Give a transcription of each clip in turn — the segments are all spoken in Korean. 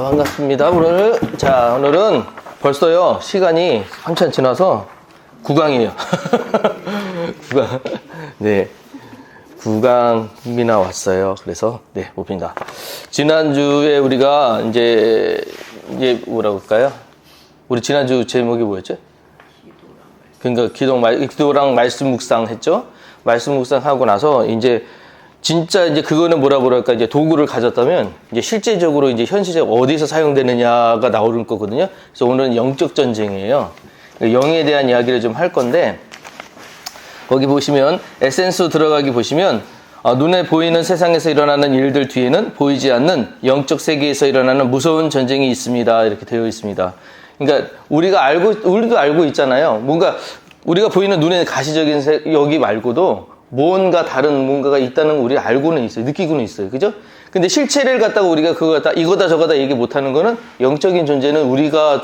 반갑습니다. 오늘은 벌써요, 시간이 한참 지나서 9강이에요. 9강. 네. 9강이나 왔어요. 그래서, 네, 봅니다. 지난주에 우리가 이제 뭐라고 할까요? 우리 지난주 제목이 뭐였죠? 그러니까 기도랑 말씀 묵상 했죠? 말씀 묵상 하고 나서 진짜 그거는 뭐라고 할까, 도구를 가졌다면, 실제적으로 현실적 어디서 사용되느냐가 나오는 거거든요. 그래서 오늘은 영적 전쟁이에요. 영에 대한 이야기를 좀 할 건데, 거기 보시면, 에센스 들어가기 보시면, 눈에 보이는 세상에서 일어나는 일들 뒤에는 보이지 않는 영적 세계에서 일어나는 무서운 전쟁이 있습니다. 이렇게 되어 있습니다. 그러니까, 우리도 알고 있잖아요. 뭔가, 우리가 보이는 눈에 가시적인 여기 말고도, 뭔가 다른 뭔가가 있다는 거 우리가 알고는 있어요. 느끼고는 있어요. 그죠? 근데 실체를 갖다가 우리가 이거다 저거다 얘기 못하는 거는 영적인 존재는 우리가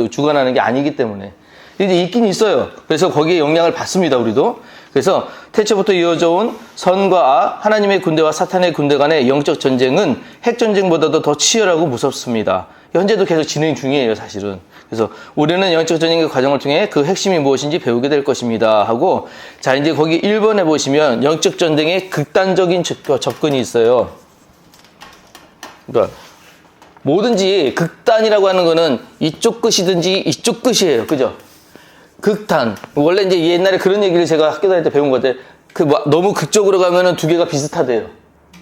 주관하는 게 아니기 때문에. 근데 있긴 있어요. 그래서 거기에 영향을 받습니다, 우리도. 그래서 태초부터 이어져 온 선과 악, 하나님의 군대와 사탄의 군대 간의 영적 전쟁은 핵전쟁보다도 더 치열하고 무섭습니다. 현재도 계속 진행 중이에요, 사실은. 그래서 우리는 영적 전쟁의 과정을 통해 그 핵심이 무엇인지 배우게 될 것입니다 하고, 자, 이제 거기 1번에 보시면 영적 전쟁의 극단적인 접근이 있어요. 그러니까 뭐든지 극단이라고 하는 거는 이쪽 끝이든지 이쪽 끝이에요. 그죠? 극단. 원래 옛날에 그런 얘기를 제가 학교 다닐 때 배운 것 같아요. 너무 극적으로 가면은 두 개가 비슷하대요.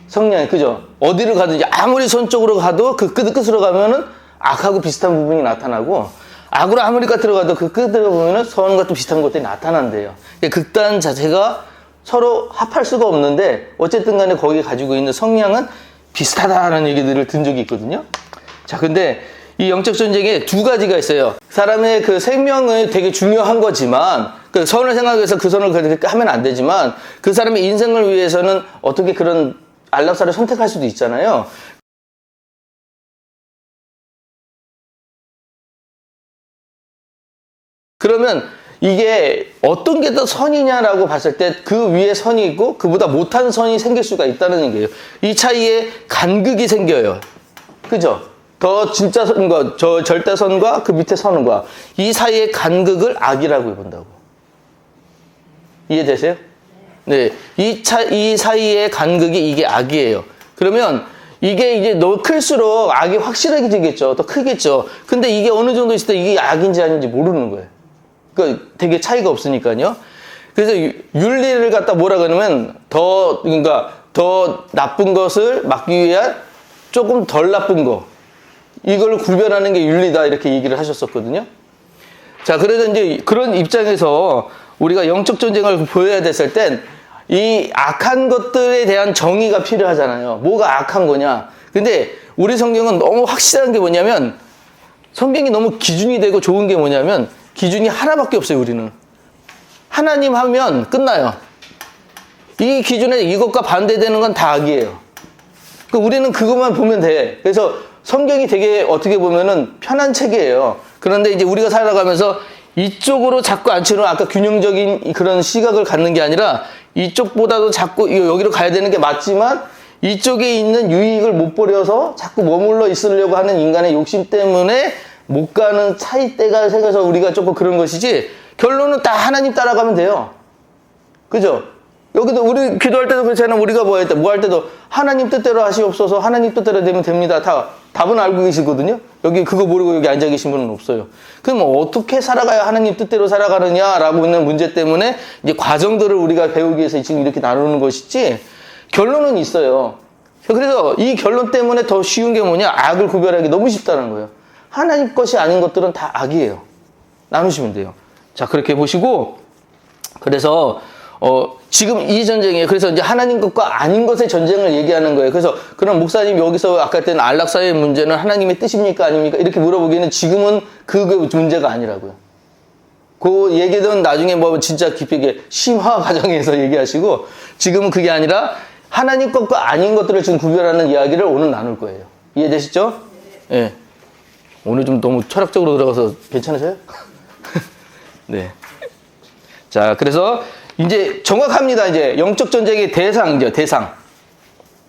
성향이. 그죠? 어디를 가든지 아무리 선 쪽으로 가도 그 끝으로 가면은 악하고 비슷한 부분이 나타나고, 악으로 아무리 끝으로 가도 그 끝으로 보면은 선과 또 비슷한 것들이 나타난대요. 극단 자체가 서로 합할 수가 없는데, 어쨌든 간에 거기에 가지고 있는 성향은 비슷하다라는 얘기들을 든 적이 있거든요. 자, 근데 이 영적 전쟁에 두 가지가 있어요. 사람의 그 생명은 되게 중요한 거지만, 그 선을 생각해서 그 선을 그렇게 하면 안 되지만, 그 사람의 인생을 위해서는 어떻게 그런 안락사를 선택할 수도 있잖아요. 그러면 이게 어떤 게 더 선이냐라고 봤을 때 그 위에 선이 있고 그보다 못한 선이 생길 수가 있다는 얘기예요. 이 차이에 간극이 생겨요. 그죠? 더 진짜 선과 저 절대선과 그 밑에 선과 이 사이의 간극을 악이라고 본다고. 이해되세요? 네. 이 사이의 간극이 이게 악이에요. 그러면 이게 너무 클수록 악이 확실하게 되겠죠. 더 크겠죠. 근데 이게 어느 정도 있을 때 이게 악인지 아닌지 모르는 거예요. 그러니까 되게 차이가 없으니까요. 그래서 윤리를 갖다 뭐라 그러면 더 나쁜 것을 막기 위한 조금 덜 나쁜 거. 이걸 구별하는 게 윤리다. 이렇게 얘기를 하셨었거든요. 자, 그래서 그런 입장에서 우리가 영적 전쟁을 보여야 됐을 땐 이 악한 것들에 대한 정의가 필요하잖아요. 뭐가 악한 거냐. 근데 우리 성경은 너무 확실한 게 뭐냐면, 성경이 너무 기준이 되고 좋은 게 뭐냐면, 기준이 하나밖에 없어요, 우리는. 하나님 하면 끝나요. 이 기준에 이것과 반대되는 건 다 악이에요. 우리는 그것만 보면 돼. 그래서 성경이 되게 어떻게 보면은 편한 책이에요. 그런데 우리가 살아가면서 이쪽으로 자꾸 앉히는, 아까 균형적인 그런 시각을 갖는 게 아니라 이쪽보다도 자꾸 여기로 가야 되는 게 맞지만 이쪽에 있는 유익을 못 버려서 자꾸 머물러 있으려고 하는 인간의 욕심 때문에 못 가는 차이대가 생겨서 우리가 조금 그런 것이지, 결론은 다 하나님 따라가면 돼요. 그죠? 여기도 우리 기도할 때도 그렇잖아요. 우리가 뭐 할 때도 하나님 뜻대로 하시옵소서, 하나님 뜻대로 되면 됩니다. 답은 알고 계시거든요. 여기 그거 모르고 여기 앉아 계신 분은 없어요. 그럼 어떻게 살아가야 하나님 뜻대로 살아가느냐라고 있는 문제 때문에 과정들을 우리가 배우기 위해서 지금 이렇게 나누는 것이지, 결론은 있어요. 그래서 이 결론 때문에 더 쉬운 게 뭐냐? 악을 구별하기 너무 쉽다는 거예요. 하나님 것이 아닌 것들은 다 악이에요. 나누시면 돼요. 자, 그렇게 보시고, 그래서 지금 이 전쟁이에요. 그래서 하나님 것과 아닌 것의 전쟁을 얘기하는 거예요. 그래서 그럼 목사님 여기서 아까 했던 안락사의 문제는 하나님의 뜻입니까? 아닙니까? 이렇게 물어보기에는 지금은 그 문제가 아니라고요. 그 얘기는 나중에 진짜 깊이 있게 심화 과정에서 얘기하시고, 지금은 그게 아니라 하나님 것과 아닌 것들을 지금 구별하는 이야기를 오늘 나눌 거예요. 이해되시죠? 예. 네. 오늘 좀 너무 철학적으로 들어가서 괜찮으세요? 네. 자, 그래서 정확합니다. 영적 전쟁의 대상.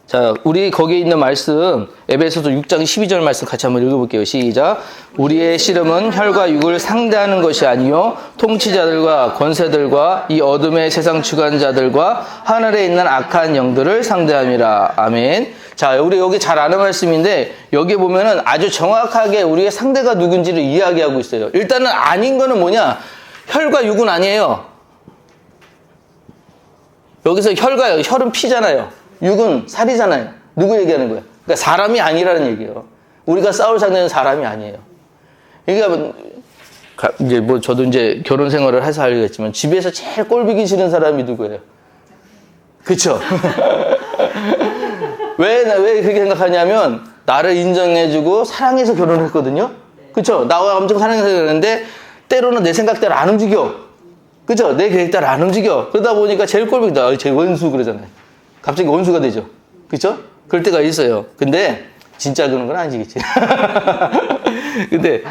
자, 우리 거기에 있는 말씀, 에베소서 6장 12절 말씀 같이 한번 읽어볼게요. 시작. 우리의 씨름은 혈과 육을 상대하는 것이 아니요 통치자들과 권세들과 이 어둠의 세상 주관자들과 하늘에 있는 악한 영들을 상대함이라. 아멘. 자, 우리 여기 잘 아는 말씀인데 여기 보면은 아주 정확하게 우리의 상대가 누군지를 이야기하고 있어요. 일단은 아닌 거는 뭐냐? 혈과 육은 아니에요. 여기서 혈은 피잖아요. 육은 살이잖아요. 누구 얘기하는 거예요? 그러니까 사람이 아니라는 얘기예요. 우리가 싸울 상대는 사람이 아니에요. 그러니까 이제 뭐 저도 이제 결혼 생활을 해서 알겠지만 집에서 제일 꼴보기 싫은 사람이 누구예요? 그쵸? 왜 그렇게 생각하냐면 나를 인정해주고 사랑해서 결혼했거든요. 그쵸? 나와 엄청 사랑해서 결혼했는데 때로는 내 생각대로 안 움직여. 그쵸? 내 계획대로 안 움직여. 그러다 보니까 제일 꼴보기다. 제 원수 그러잖아요. 갑자기 원수가 되죠. 그쵸? 그럴 때가 있어요. 근데 진짜 그런 건 아니겠지. 근데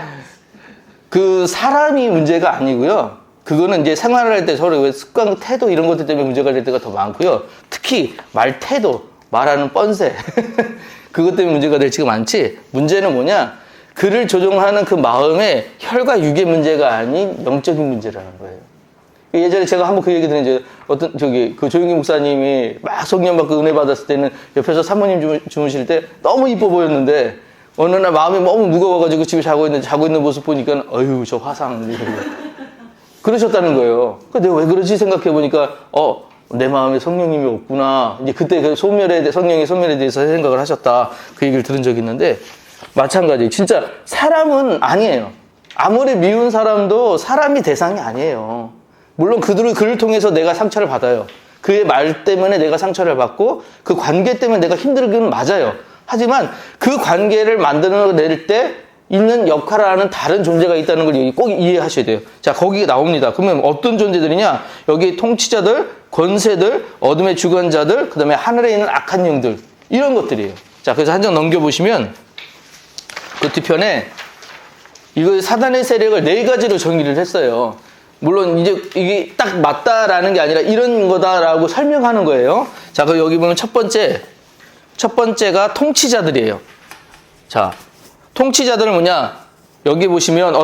그 사람이 문제가 아니고요. 그거는 이제 생활을 할 때 서로 습관, 태도 이런 것들 때문에 문제가 될 때가 더 많고요. 특히 말 태도, 말하는 뻔세. 그것 때문에 문제가 될 때가 많지. 문제는 뭐냐? 그를 조종하는 그 마음에 혈과 육의 문제가 아닌 영적인 문제라는 거예요. 예전에 제가 한번 그 얘기 들은 그 조용기 목사님이 막 성령 받고 은혜 받았을 때는 옆에서 사모님 주무실 때 너무 이뻐 보였는데 어느 날 마음이 너무 무거워가지고 집에 자고 있는 모습 보니까 어휴 저 화상 그러셨다는 거예요. 내가 왜 그러지 생각해 보니까 내 마음에 성령님이 없구나. 이제 그때 그 성령의 소멸에 대해서 생각을 하셨다. 그 얘기를 들은 적이 있는데 마찬가지. 진짜 사람은 아니에요. 아무리 미운 사람도 사람이 대상이 아니에요. 물론 그를 통해서 내가 상처를 받아요. 그의 말 때문에 내가 상처를 받고 그 관계 때문에 내가 힘들기는 맞아요. 하지만 그 관계를 만들어낼 때 있는 역할을 하는 다른 존재가 있다는 걸 꼭 이해하셔야 돼요. 자, 거기에 나옵니다. 그러면 어떤 존재들이냐? 여기 통치자들, 권세들, 어둠의 주관자들, 그 다음에 하늘에 있는 악한 영들. 이런 것들이에요. 자, 그래서 한 장 넘겨보시면 그 뒤편에 이거 사단의 세력을 4가지로 정의를 했어요. 물론 이제 이게 딱 맞다라는 게 아니라 이런 거다라고 설명하는 거예요. 자, 그 여기 보면 첫 번째가 통치자들이에요. 자, 통치자들은 뭐냐? 여기 보시면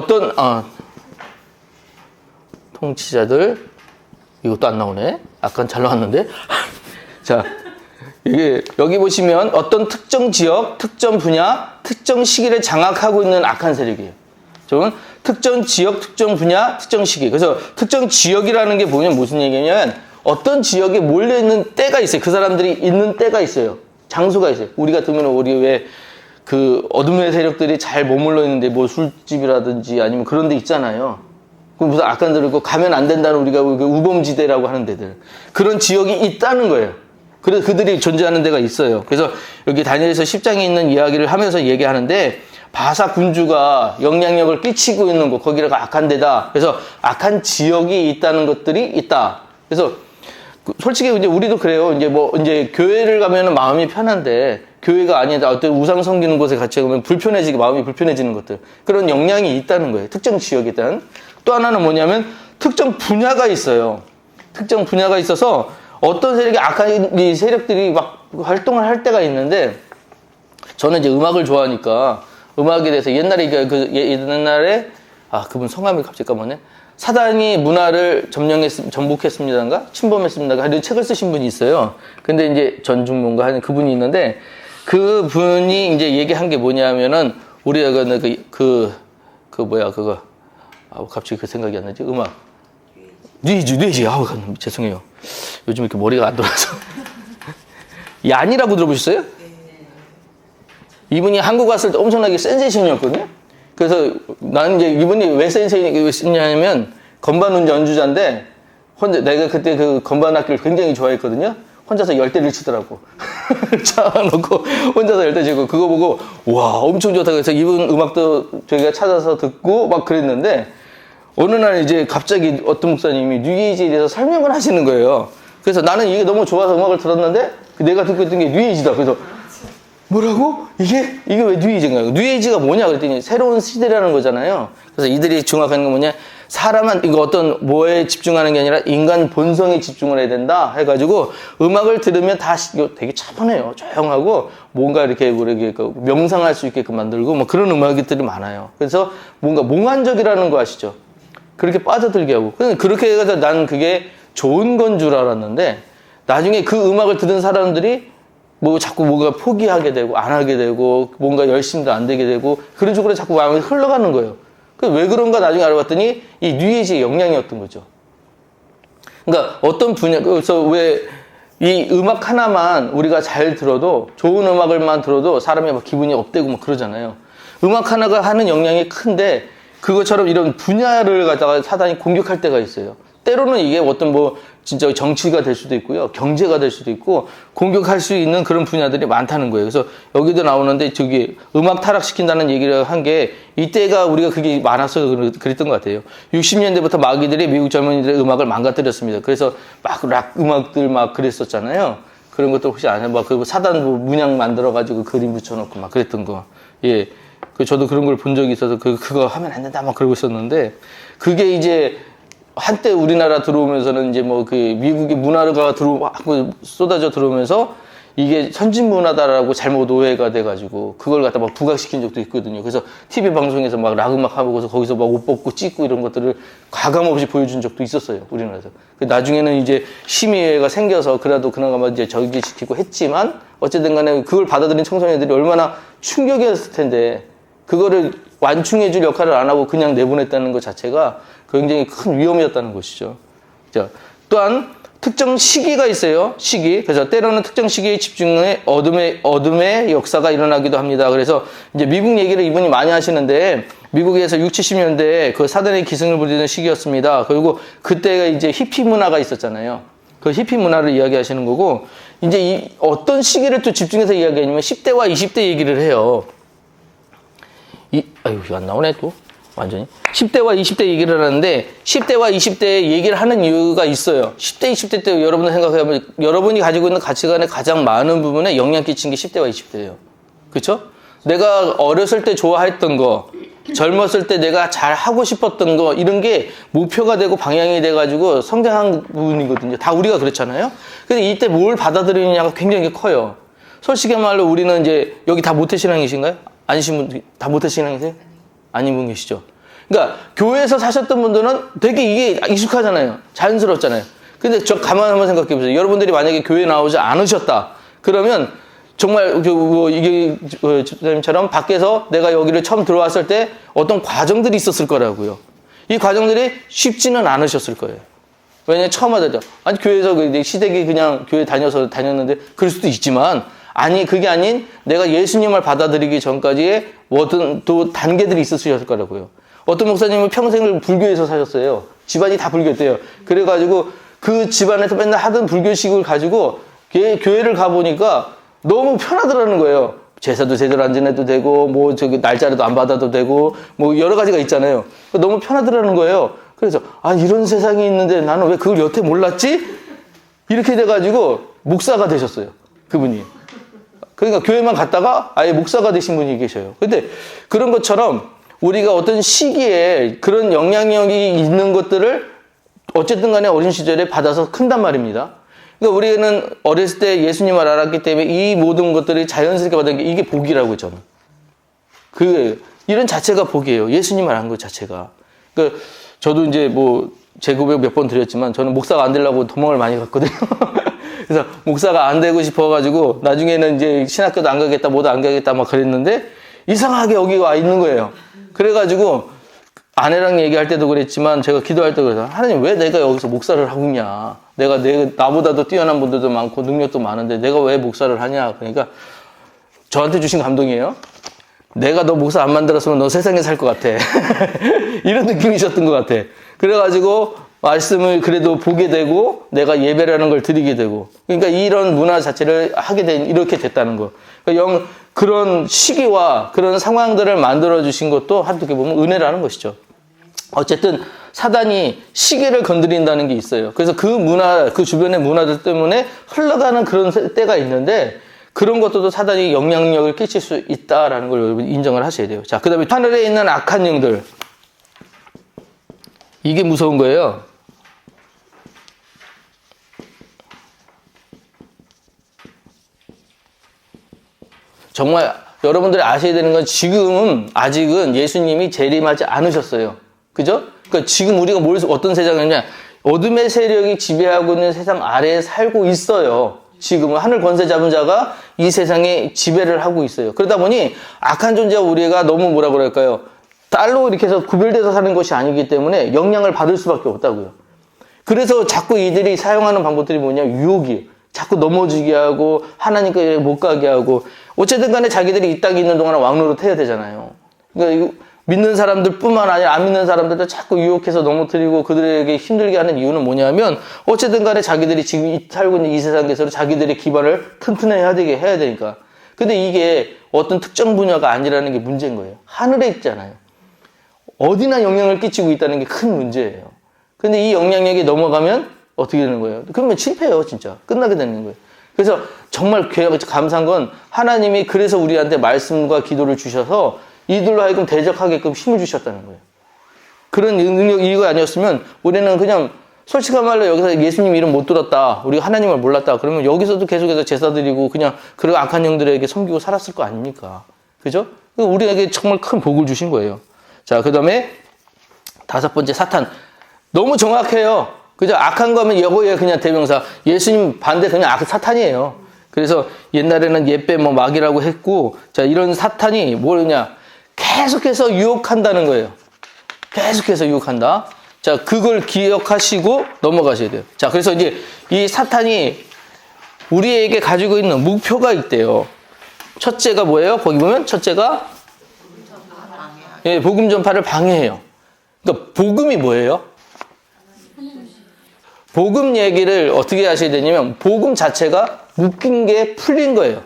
통치자들 이것도 안 나오네. 아까 잘 나왔는데. 자, 이게 여기 보시면 어떤 특정 지역, 특정 분야, 특정 시기를 장악하고 있는 악한 세력이에요. 저는 특정 지역, 특정 분야, 특정 시기. 그래서 특정 지역이라는 게 보면 무슨 얘기냐면 어떤 지역에 몰려있는 때가 있어요. 그 사람들이 있는 때가 있어요. 장소가 있어요. 우리 같으면 우리 왜 그 어둠의 세력들이 잘 머물러 있는데 뭐 술집이라든지 아니면 그런 데 있잖아요. 그 무슨 아까 들었고 가면 안 된다는 우리가 그 우범지대라고 하는 데들. 그런 지역이 있다는 거예요. 그래서 그들이 존재하는 데가 있어요. 그래서 여기 다니엘서 10장에 있는 이야기를 하면서 얘기하는데 바사 군주가 영향력을 끼치고 있는 곳, 거기가 악한 데다. 그래서 악한 지역이 있다는 것들이 있다. 그래서 솔직히 이제 우리도 그래요. 이제 교회를 가면은 마음이 편한데 교회가 아니다. 어떤 우상 섬기는 곳에 같이 가면 마음이 불편해지는 것들. 그런 영향이 있다는 거예요. 특정 지역에 대한. 또 하나는 뭐냐면 특정 분야가 있어요. 특정 분야가 있어서 어떤 세력이 악한 이 세력들이 막 활동을 할 때가 있는데 저는 이제 음악을 좋아하니까 음악에 대해서 옛날에 그분 성함이 갑자기 까먹네. 사단이 문화를 정복했습니다인가? 침범했습니다인가? 이런 책을 쓰신 분이 있어요. 근데 이제 전중문가 하는 그분이 있는데 그분이 이제 얘기한 게 뭐냐면은 우리가 갑자기 그 생각이 안 나지? 음악. 뉘지. 죄송해요. 요즘 이렇게 머리가 안 돌아서. 얀이라고 들어보셨어요? 이분이 한국 왔을 때 엄청나게 센세이션이었거든요. 그래서 나는 이제 이분이 왜 센세이션이냐면 건반 연주자인데 내가 그때 그 건반 악기를 굉장히 좋아했거든요. 혼자서 10대를 치더라고. 차놓고 혼자서 10대 치고 그거 보고 와 엄청 좋다고 해서 이분 음악도 저희가 찾아서 듣고 막 그랬는데 어느 날 이제 갑자기 어떤 목사님이 뉴에이지에 대해서 설명을 하시는 거예요. 그래서 나는 이게 너무 좋아서 음악을 들었는데 내가 듣고 있던 게 뉴에이지다. 그래서 뭐라고? 이게 왜 뉴에이지인가요? 뉴에이지가 뭐냐 그랬더니 새로운 시대라는 거잖아요. 그래서 이들이 중학하는 건 뭐냐? 이거 어떤 뭐에 집중하는 게 아니라 인간 본성에 집중을 해야 된다 해가지고 음악을 들으면 다 이거 되게 차분해요. 조용하고 뭔가 이렇게 명상할 수 있게끔 만들고 뭐 그런 음악들이 많아요. 그래서 뭔가 몽환적이라는 거 아시죠? 그렇게 빠져들게 하고. 그렇게 해서 난 그게 좋은 건 줄 알았는데 나중에 그 음악을 들은 사람들이 뭐 자꾸 뭔가 포기하게 되고 안 하게 되고 뭔가 열심도 안 되게 되고 그런 쪽으로 자꾸 마음이 흘러가는 거예요. 왜 그런가 나중에 알아봤더니 이 뉴에이지의 영향이었던 거죠. 그러니까 어떤 분야, 그래서 왜 이 음악 하나만 우리가 잘 들어도 좋은 음악을만 들어도 사람이 막 기분이 업되고 막 그러잖아요. 음악 하나가 하는 영향이 큰데 그것처럼 이런 분야를 갖다가 사단이 공격할 때가 있어요. 때로는 이게 어떤 뭐 진짜 정치가 될 수도 있고요. 경제가 될 수도 있고 공격할 수 있는 그런 분야들이 많다는 거예요. 그래서 여기도 나오는데 저기 음악 타락시킨다는 얘기를 한 게 이때가 우리가 그게 많아서 그랬던 것 같아요. 60년대부터 마귀들이 미국 젊은이들의 음악을 망가뜨렸습니다. 그래서 막 락 음악들 막 그랬었잖아요. 그런 것도 혹시 안 해? 막 그 사단 문양 만들어가지고 그림 붙여놓고 막 그랬던 거. 예. 저도 그런 걸 본 적이 있어서 그거 하면 안 된다 막 그러고 있었는데 그게 이제 한때 우리나라 들어오면서는 이제 뭐 그 미국의 문화가 쏟아져 들어오면서 이게 선진 문화다라고 잘못 오해가 돼가지고 그걸 갖다 막 부각시킨 적도 있거든요. 그래서 TV 방송에서 막 락 음악 하고서 거기서 막 옷 벗고 찍고 이런 것들을 가감 없이 보여준 적도 있었어요. 우리나라에서. 나중에는 이제 심의회가 생겨서 그래도 그나마 이제 저기시키고 했지만 어쨌든 간에 그걸 받아들인 청소년들이 얼마나 충격이었을 텐데 그거를 완충해줄 역할을 안 하고 그냥 내보냈다는 것 자체가 굉장히 큰 위험이었다는 것이죠. 자, 또한 특정 시기가 있어요. 시기. 그래서 때로는 특정 시기에 집중해 어둠의 역사가 일어나기도 합니다. 그래서 이제 미국 얘기를 이분이 많이 하시는데 미국에서 60, 70년대에 그 사단의 기승을 부리는 시기였습니다. 그리고 그때가 이제 히피 문화가 있었잖아요. 그 히피 문화를 이야기하시는 거고 이제 어떤 시기를 또 집중해서 이야기하냐면 10대와 20대 얘기를 해요. 아유, 이거 안 나오네, 또. 완전히. 10대와 20대 얘기를 하는데, 10대와 20대 얘기를 하는 이유가 있어요. 10대, 20대 때 여러분 생각해보면, 여러분이 가지고 있는 가치관의 가장 많은 부분에 영향 끼친 게 10대와 20대예요. 그쵸? 내가 어렸을 때 좋아했던 거, 젊었을 때 내가 잘 하고 싶었던 거, 이런 게 목표가 되고 방향이 돼가지고 성장한 부분이거든요. 다 우리가 그렇잖아요? 근데 이때 뭘 받아들이느냐가 굉장히 커요. 솔직히 말로 우리는 이제, 여기 다 모태신앙이신가요? 아니신 분, 다 모태신앙이세요? 아닌 분 계시죠? 그러니까, 교회에서 사셨던 분들은 되게 이게 익숙하잖아요. 자연스럽잖아요. 근데 가만 한번 생각해 보세요. 여러분들이 만약에 교회 나오지 않으셨다. 그러면, 정말, 이게, 집사님처럼 밖에서 내가 여기를 처음 들어왔을 때 어떤 과정들이 있었을 거라고요. 이 과정들이 쉽지는 않으셨을 거예요. 왜냐면 처음 하다죠. 아니, 교회에서 시댁이 그냥 교회 다녔는데, 그럴 수도 있지만, 아니, 그게 아닌 내가 예수님을 받아들이기 전까지의 어떤 또 단계들이 있었을 거라고요. 어떤 목사님은 평생을 불교에서 사셨어요. 집안이 다 불교였대요. 그래가지고 그 집안에서 맨날 하던 불교식을 가지고 교회를 가보니까 너무 편하더라는 거예요. 제사도 제대로 안 지내도 되고, 뭐 저기 날짜라도 안 받아도 되고, 뭐 여러 가지가 있잖아요. 너무 편하더라는 거예요. 그래서, 아, 이런 세상이 있는데 나는 왜 그걸 여태 몰랐지? 이렇게 돼가지고 목사가 되셨어요. 그분이. 그러니까 교회만 갔다가 아예 목사가 되신 분이 계셔요. 근데 그런 것처럼 우리가 어떤 시기에 그런 영향력이 있는 것들을 어쨌든 간에 어린 시절에 받아서 큰단 말입니다. 그러니까 우리는 어렸을 때 예수님을 알았기 때문에 이 모든 것들이 자연스럽게 받은 게 이게 복이라고 저는. 이런 자체가 복이에요. 예수님을 안 것 자체가. 그러니까 저도 이제 뭐 제 고백 몇 번 드렸지만 저는 목사가 안 되려고 도망을 많이 갔거든요. 그래서 목사가 안 되고 싶어가지고 나중에는 이제 신학교도 안 가겠다, 뭐도 안 가겠다 막 그랬는데 이상하게 여기 와 있는 거예요. 그래가지고 아내랑 얘기할 때도 그랬지만 제가 기도할 때 그래서 하나님 왜 내가 여기서 목사를 하고 있냐. 나보다도 뛰어난 분들도 많고 능력도 많은데 내가 왜 목사를 하냐. 그러니까 저한테 주신 감동이에요. 내가 너 목사 안 만들었으면 너 세상에 살 것 같아. 이런 느낌이셨던 것 같아. 그래가지고 말씀을 그래도 보게 되고 내가 예배라는 걸 드리게 되고 그러니까 이런 문화 자체를 이렇게 됐다는 거. 그러니까 그런 시기와 그런 상황들을 만들어 주신 것도 어떻게 보면 은혜라는 것이죠. 어쨌든 사단이 시기를 건드린다는 게 있어요. 그래서 그 주변의 문화들 때문에 흘러가는 그런 때가 있는데 그런 것들도 사단이 영향력을 끼칠 수 있다라는 걸 여러분 인정을 하셔야 돼요. 자, 그 다음에 하늘에 있는 악한 영들. 이게 무서운 거예요. 정말 여러분들이 아셔야 되는 건 아직은 예수님이 재림하지 않으셨어요. 그죠? 그러니까 지금 우리가 어떤 세상이냐? 어둠의 세력이 지배하고 있는 세상 아래에 살고 있어요. 지금은 하늘 권세 잡은 자가 이 세상에 지배를 하고 있어요. 그러다 보니 악한 존재와 우리가 너무 뭐라 그럴까요? 딸로 이렇게 해서 구별돼서 사는 것이 아니기 때문에 영향을 받을 수밖에 없다고요. 그래서 자꾸 이들이 사용하는 방법들이 뭐냐? 유혹이에요. 자꾸 넘어지게 하고 하나님께 못 가게 하고 어쨌든 간에 자기들이 이 땅에 있는 동안은 왕노릇 해야 되잖아요. 그러니까 믿는 사람들뿐만 아니라 안 믿는 사람들도 자꾸 유혹해서 넘어뜨리고 그들에게 힘들게 하는 이유는 뭐냐면 어쨌든 간에 자기들이 지금 살고 있는 이 세상에서 자기들의 기반을 튼튼해야 되니까. 근데 이게 어떤 특정 분야가 아니라는 게 문제인 거예요. 하늘에 있잖아요. 어디나 영향을 끼치고 있다는 게 큰 문제예요. 근데 이 영향력이 넘어가면 어떻게 되는 거예요? 그러면 실패해요, 진짜. 끝나게 되는 거예요. 그래서 정말 감사한 건 하나님이 그래서 우리한테 말씀과 기도를 주셔서 이들로 하여금 대적하게끔 힘을 주셨다는 거예요. 그런 능력, 이거 아니었으면 우리는 그냥 솔직한 말로 여기서 예수님 이름 못 들었다. 우리가 하나님을 몰랐다. 그러면 여기서도 계속해서 제사 드리고 그냥 그런 악한 영들에게 섬기고 살았을 거 아닙니까? 그죠? 우리에게 정말 큰 복을 주신 거예요. 자, 그 다음에 5번째 사탄. 너무 정확해요. 그죠? 악한 거면 여보에 그냥 대명사. 예수님 반대 그냥 사탄이에요. 그래서 옛날에는 예빼 막이라고 했고, 자, 이런 사탄이 뭐냐? 계속해서 유혹한다는 거예요. 계속해서 유혹한다. 자, 그걸 기억하시고 넘어가셔야 돼요. 자, 그래서 이제 이 사탄이 우리에게 가지고 있는 목표가 있대요. 첫째가 뭐예요? 거기 보면 첫째가 복음 전파를 방해해요. 그러니까 복음이 뭐예요? 복음 얘기를 어떻게 하셔야 되냐면 복음 자체가 묶인 게 풀린 거예요.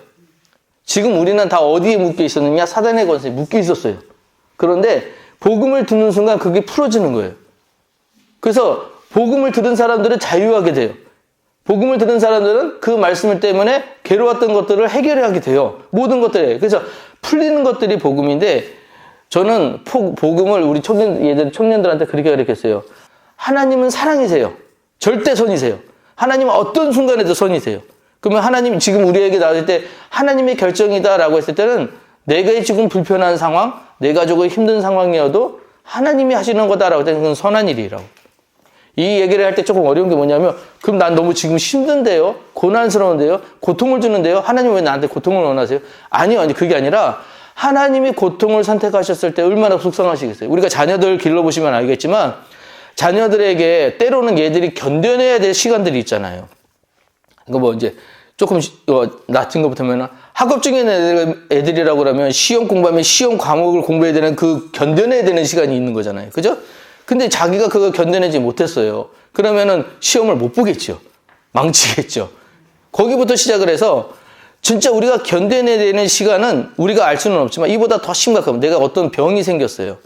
지금 우리는 다 어디에 묶여 있었느냐? 사단의 권세에 묶여 있었어요. 그런데 복음을 듣는 순간 그게 풀어지는 거예요. 그래서 복음을 들은 사람들은 자유하게 돼요. 복음을 들은 사람들은 그 말씀 때문에 괴로웠던 것들을 해결하게 돼요. 모든 것들에. 그래서 풀리는 것들이 복음인데 저는 복음을 우리 청년들한테 그렇게 가르쳤어요. 하나님은 사랑이세요. 절대 선이세요. 하나님은 어떤 순간에도 선이세요. 그러면 하나님 지금 우리에게 나올 때 하나님의 결정이다라고 했을 때는 내가 지금 불편한 상황, 내가 조금 힘든 상황이어도 하나님이 하시는 거다라고 할 때는 그건 선한 일이라고. 이 얘기를 할 때 조금 어려운 게 뭐냐면 그럼 난 너무 지금 힘든데요? 고난스러운데요? 고통을 주는데요? 하나님 왜 나한테 고통을 원하세요? 아니요. 그게 아니라 하나님이 고통을 선택하셨을 때 얼마나 속상하시겠어요? 우리가 자녀들 길러보시면 알겠지만 자녀들에게 때로는 얘들이 견뎌내야 될 시간들이 있잖아요. 그러니까 뭐 이제 조금 낮은 것부터면 학업 중에 있는 애들이라고 그러면 시험 공부하면 시험 과목을 공부해야 되는 그 견뎌내야 되는 시간이 있는 거잖아요. 그죠? 근데 자기가 그걸 견뎌내지 못했어요. 그러면은 시험을 못 보겠죠. 망치겠죠. 거기부터 시작을 해서 진짜 우리가 견뎌내야 되는 시간은 우리가 알 수는 없지만 이보다 더 심각하면 내가 어떤 병이 생겼어요.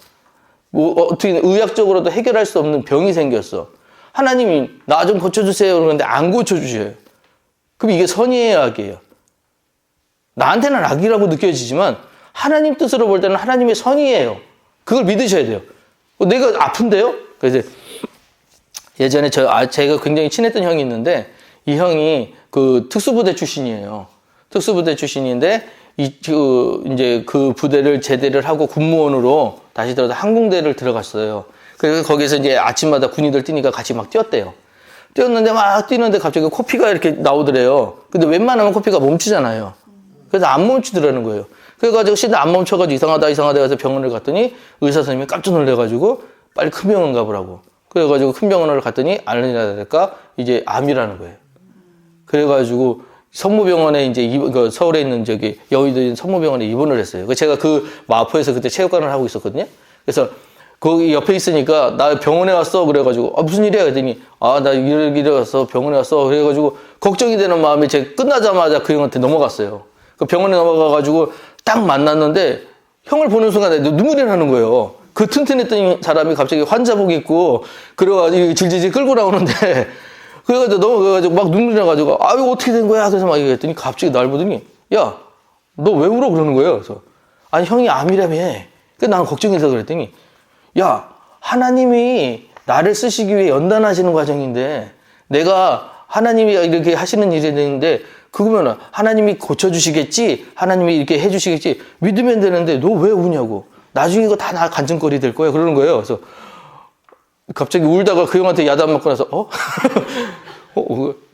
뭐 어떻게 의학적으로도 해결할 수 없는 병이 생겼어. 하나님이 나 좀 고쳐주세요 그러는데 안 고쳐주셔요. 그럼 이게 선이에요, 악이에요? 나한테는 악이라고 느껴지지만 하나님 뜻으로 볼 때는 하나님의 선이에요. 그걸 믿으셔야 돼요. 내가 아픈데요? 그래서 예전에 제가 굉장히 친했던 형이 있는데 이 형이 그 특수부대 출신이에요. 특수부대 출신인데 이제 그 부대를 제대를 하고 군무원으로 다시 들어서 항공대를 들어갔어요. 그래서 거기서 이제 아침마다 군인들 뛰니까 같이 막 뛰었대요. 뛰었는데 막 뛰는데 갑자기 코피가 이렇게 나오더래요. 근데 웬만하면 코피가 멈추잖아요. 그래서 안 멈추더라는 거예요. 그래가지고 진짜 안 멈춰가지고 이상하다 해서 병원을 갔더니 의사 선생님이 깜짝 놀래가지고 빨리 큰 병원 가보라고. 그래가지고 큰 병원을 갔더니 알려야 될까? 이제 암이라는 거예요. 그래가지고 성모병원에 이제 서울에 있는 여의도에 있는 성모병원에 입원을 했어요. 제가 그 마포에서 그때 체육관을 하고 있었거든요. 그래서 거기 옆에 있으니까 나 병원에 왔어 그래가지고 무슨 일이야 그랬더니 나 이래 왔어 병원에 왔어 그래가지고 걱정이 되는 마음에 제가 끝나자마자 그 형한테 넘어갔어요. 그 병원에 넘어가가지고 딱 만났는데 형을 보는 순간에 눈물이 나는 거예요. 그 튼튼했던 사람이 갑자기 환자복 입고 그래가지고 질질질 끌고 나오는데 그래가지고 넘어가가지고 막 눈물이 나가지고 이거 어떻게 된 거야? 그래서 막 얘기했더니 갑자기 날 보더니 야 너 왜 울어 그러는 거예요. 그래서 아니 형이 암이라며. 그래서 나는 걱정해서 그랬더니 야 하나님이 나를 쓰시기 위해 연단하시는 과정인데 내가 하나님이 이렇게 하시는 일이 되는데 그거면 하나님이 고쳐주시겠지, 하나님이 이렇게 해주시겠지 믿으면 되는데 너 왜 우냐고. 나중에 이거 다 나 간증거리 될 거야 그러는 거예요. 그래서 갑자기 울다가 그 형한테 야단 맞고 나서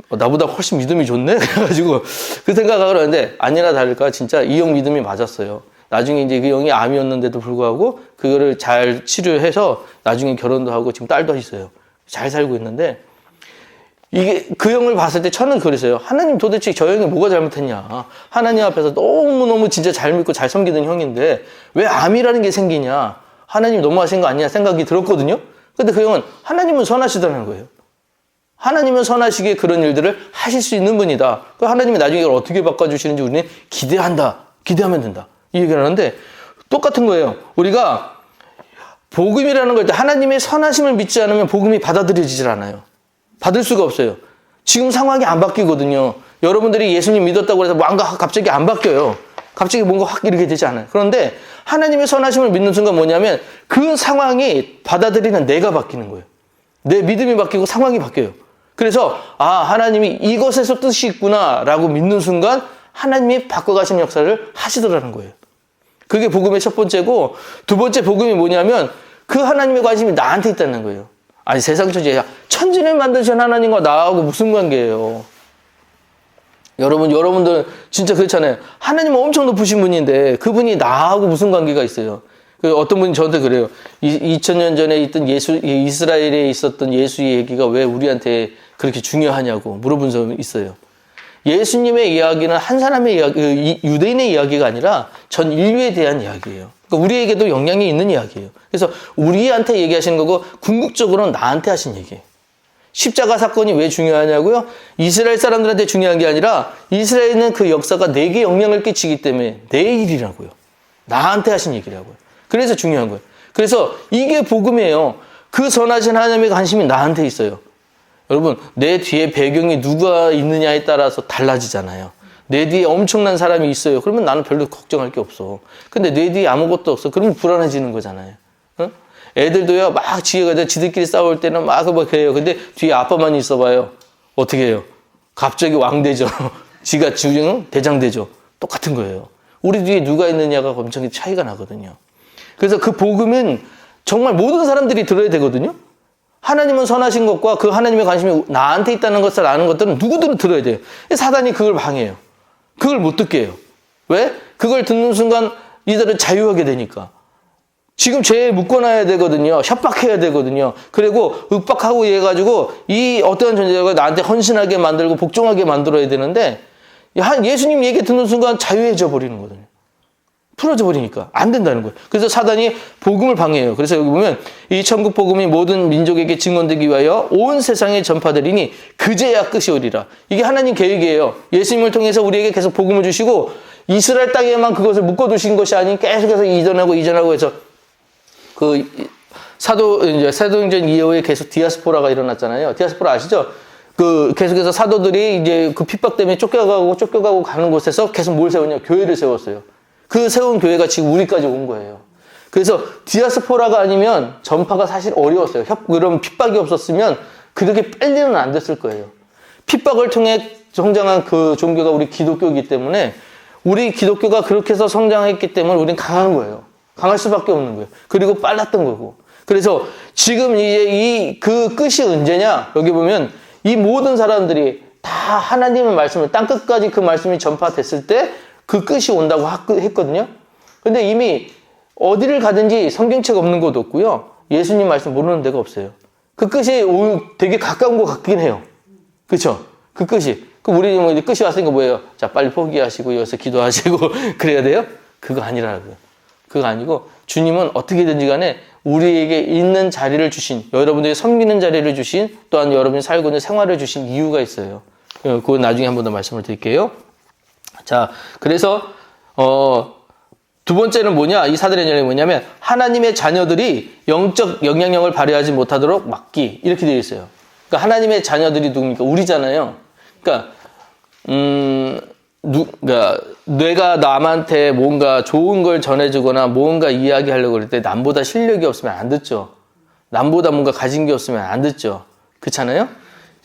나보다 훨씬 믿음이 좋네? 그래가지고 그 생각을 하는데 아니나 다를까 진짜 이 형 믿음이 맞았어요. 나중에 이제 그 형이 암이었는데도 불구하고 그거를 잘 치료해서 나중에 결혼도 하고 지금 딸도 있어요. 잘 살고 있는데 이게 그 형을 봤을 때 저는 그랬어요. 하나님 도대체 저 형이 뭐가 잘못했냐. 하나님 앞에서 너무너무 진짜 잘 믿고 잘 섬기는 형인데 왜 암이라는 게 생기냐. 하나님 너무하신 거 아니냐 생각이 들었거든요. 근데 그 형은 하나님은 선하시다는 거예요. 하나님은 선하시기에 그런 일들을 하실 수 있는 분이다. 그 하나님이 나중에 이걸 어떻게 바꿔주시는지 우리는 기대하면 된다. 이 얘기를 하는데 똑같은 거예요. 우리가 복음이라는 걸 때 하나님의 선하심을 믿지 않으면 복음이 받아들여지질 않아요. 받을 수가 없어요. 지금 상황이 안 바뀌거든요. 여러분들이 예수님 믿었다고 해서 뭔가 갑자기 안 바뀌어요. 갑자기 뭔가 확 이렇게 되지 않아요. 그런데 하나님의 선하심을 믿는 순간 뭐냐면 그 상황이 받아들이는 내가 바뀌는 거예요. 내 믿음이 바뀌고 상황이 바뀌어요. 그래서 하나님이 이것에서 뜻이 있구나 라고 믿는 순간 하나님이 바꿔가시는 역사를 하시더라는 거예요. 그게 복음의 첫 번째고 두 번째 복음이 뭐냐면 그 하나님의 관심이 나한테 있다는 거예요. 아니 세상 천지야. 천지를 만드신 하나님과 나하고 무슨 관계예요? 여러분들 진짜 그렇잖아요. 하나님은 엄청 높으신 분인데 그분이 나하고 무슨 관계가 있어요? 어떤 분이 저한테 그래요. 2000년 전에 있던 이스라엘에 있었던 예수의 얘기가 왜 우리한테 그렇게 중요하냐고 물어본 사람이 있어요. 예수님의 이야기는 한 사람의 이야기, 유대인의 이야기가 아니라 전 인류에 대한 이야기예요. 그러니까 우리에게도 영향이 있는 이야기예요. 그래서 우리한테 얘기하시는 거고 궁극적으로는 나한테 하신 얘기예요. 십자가 사건이 왜 중요하냐고요? 이스라엘 사람들한테 중요한 게 아니라 이스라엘은 그 역사가 내게 영향을 끼치기 때문에 내 일이라고요. 나한테 하신 얘기라고요. 그래서 중요한 거예요. 그래서 이게 복음이에요. 그 선하신 하나님의 관심이 나한테 있어요. 여러분, 내 뒤에 배경이 누가 있느냐에 따라서 달라지잖아요. 내 뒤에 엄청난 사람이 있어요. 그러면 나는 별로 걱정할 게 없어. 근데 내 뒤에 아무것도 없어. 그러면 불안해지는 거잖아요. 어? 애들도요, 막 지들끼리 싸울 때는 막 그래요. 근데 뒤에 아빠만 있어봐요. 어떻게 해요? 갑자기 왕되죠. 지가 대장 되죠. 똑같은 거예요. 우리 뒤에 누가 있느냐가 엄청 차이가 나거든요. 그래서 그 복음은 정말 모든 사람들이 들어야 되거든요. 하나님은 선하신 것과 그 하나님의 관심이 나한테 있다는 것을 아는 것들은 누구들은 들어야 돼요. 사단이 그걸 방해해요. 그걸 못 듣게 해요. 왜? 그걸 듣는 순간 이들은 자유하게 되니까. 지금 죄에 묶어놔야 되거든요. 협박해야 되거든요. 그리고 윽박하고 해가지고 이 어떠한 존재가 나한테 헌신하게 만들고 복종하게 만들어야 되는데 예수님 얘기 듣는 순간 자유해져 버리는 거거든요. 풀어져 버리니까 안 된다는 거예요. 그래서 사단이 복음을 방해해요. 그래서 여기 보면 이 천국 복음이 모든 민족에게 증언되기 위하여 온 세상에 전파되리니 그제야 끝이 오리라. 이게 하나님 계획이에요. 예수님을 통해서 우리에게 계속 복음을 주시고 이스라엘 땅에만 그것을 묶어두신 것이 아닌 계속해서 이전하고 해서 그 사도행전 이후에 계속 디아스포라가 일어났잖아요. 디아스포라 아시죠? 그 계속해서 사도들이 이제 그 핍박 때문에 쫓겨가고 가는 곳에서 계속 뭘 세웠냐? 교회를 세웠어요. 그 세운 교회가 지금 우리까지 온 거예요. 그래서 디아스포라가 아니면 전파가 사실 어려웠어요. 그런 핍박이 없었으면 그렇게 빨리는 안 됐을 거예요. 핍박을 통해 성장한 그 종교가 우리 기독교이기 때문에 우리 기독교가 그렇게 해서 성장했기 때문에 우리는 강한 거예요. 강할 수밖에 없는 거예요. 그리고 빨랐던 거고. 그래서 지금 이제 그 끝이 언제냐? 여기 보면 이 모든 사람들이 다 하나님의 말씀을 땅끝까지 그 말씀이 전파됐을 때 그 끝이 온다고 했거든요. 근데 이미 어디를 가든지 성경책 없는 곳 없고요. 예수님 말씀 모르는 데가 없어요. 그 끝이 되게 가까운 것 같긴 해요. 그렇죠? 그 끝이. 그럼 우리 끝이 왔으니까 뭐예요? 자, 빨리 포기하시고 여기서 기도하시고 그래야 돼요? 그거 아니라고요. 그거 아니고 주님은 어떻게든지 간에 우리에게 있는 자리를 주신, 여러분들이 섬기는 자리를 주신, 또한 여러분이 살고 있는 생활을 주신 이유가 있어요. 그건 나중에 한 번 더 말씀을 드릴게요. 자, 그래서 두 번째는 뭐냐? 이 사도의 내용이 뭐냐면 하나님의 자녀들이 영적 영향력을 발휘하지 못하도록 막기, 이렇게 되어 있어요. 그러니까 하나님의 자녀들이 누굽니까? 우리잖아요. 그러니까 내가 남한테 뭔가 좋은 걸 전해주거나 뭔가 이야기하려고 그럴 때 남보다 실력이 없으면 안 듣죠. 남보다 뭔가 가진 게 없으면 안 듣죠. 그렇잖아요?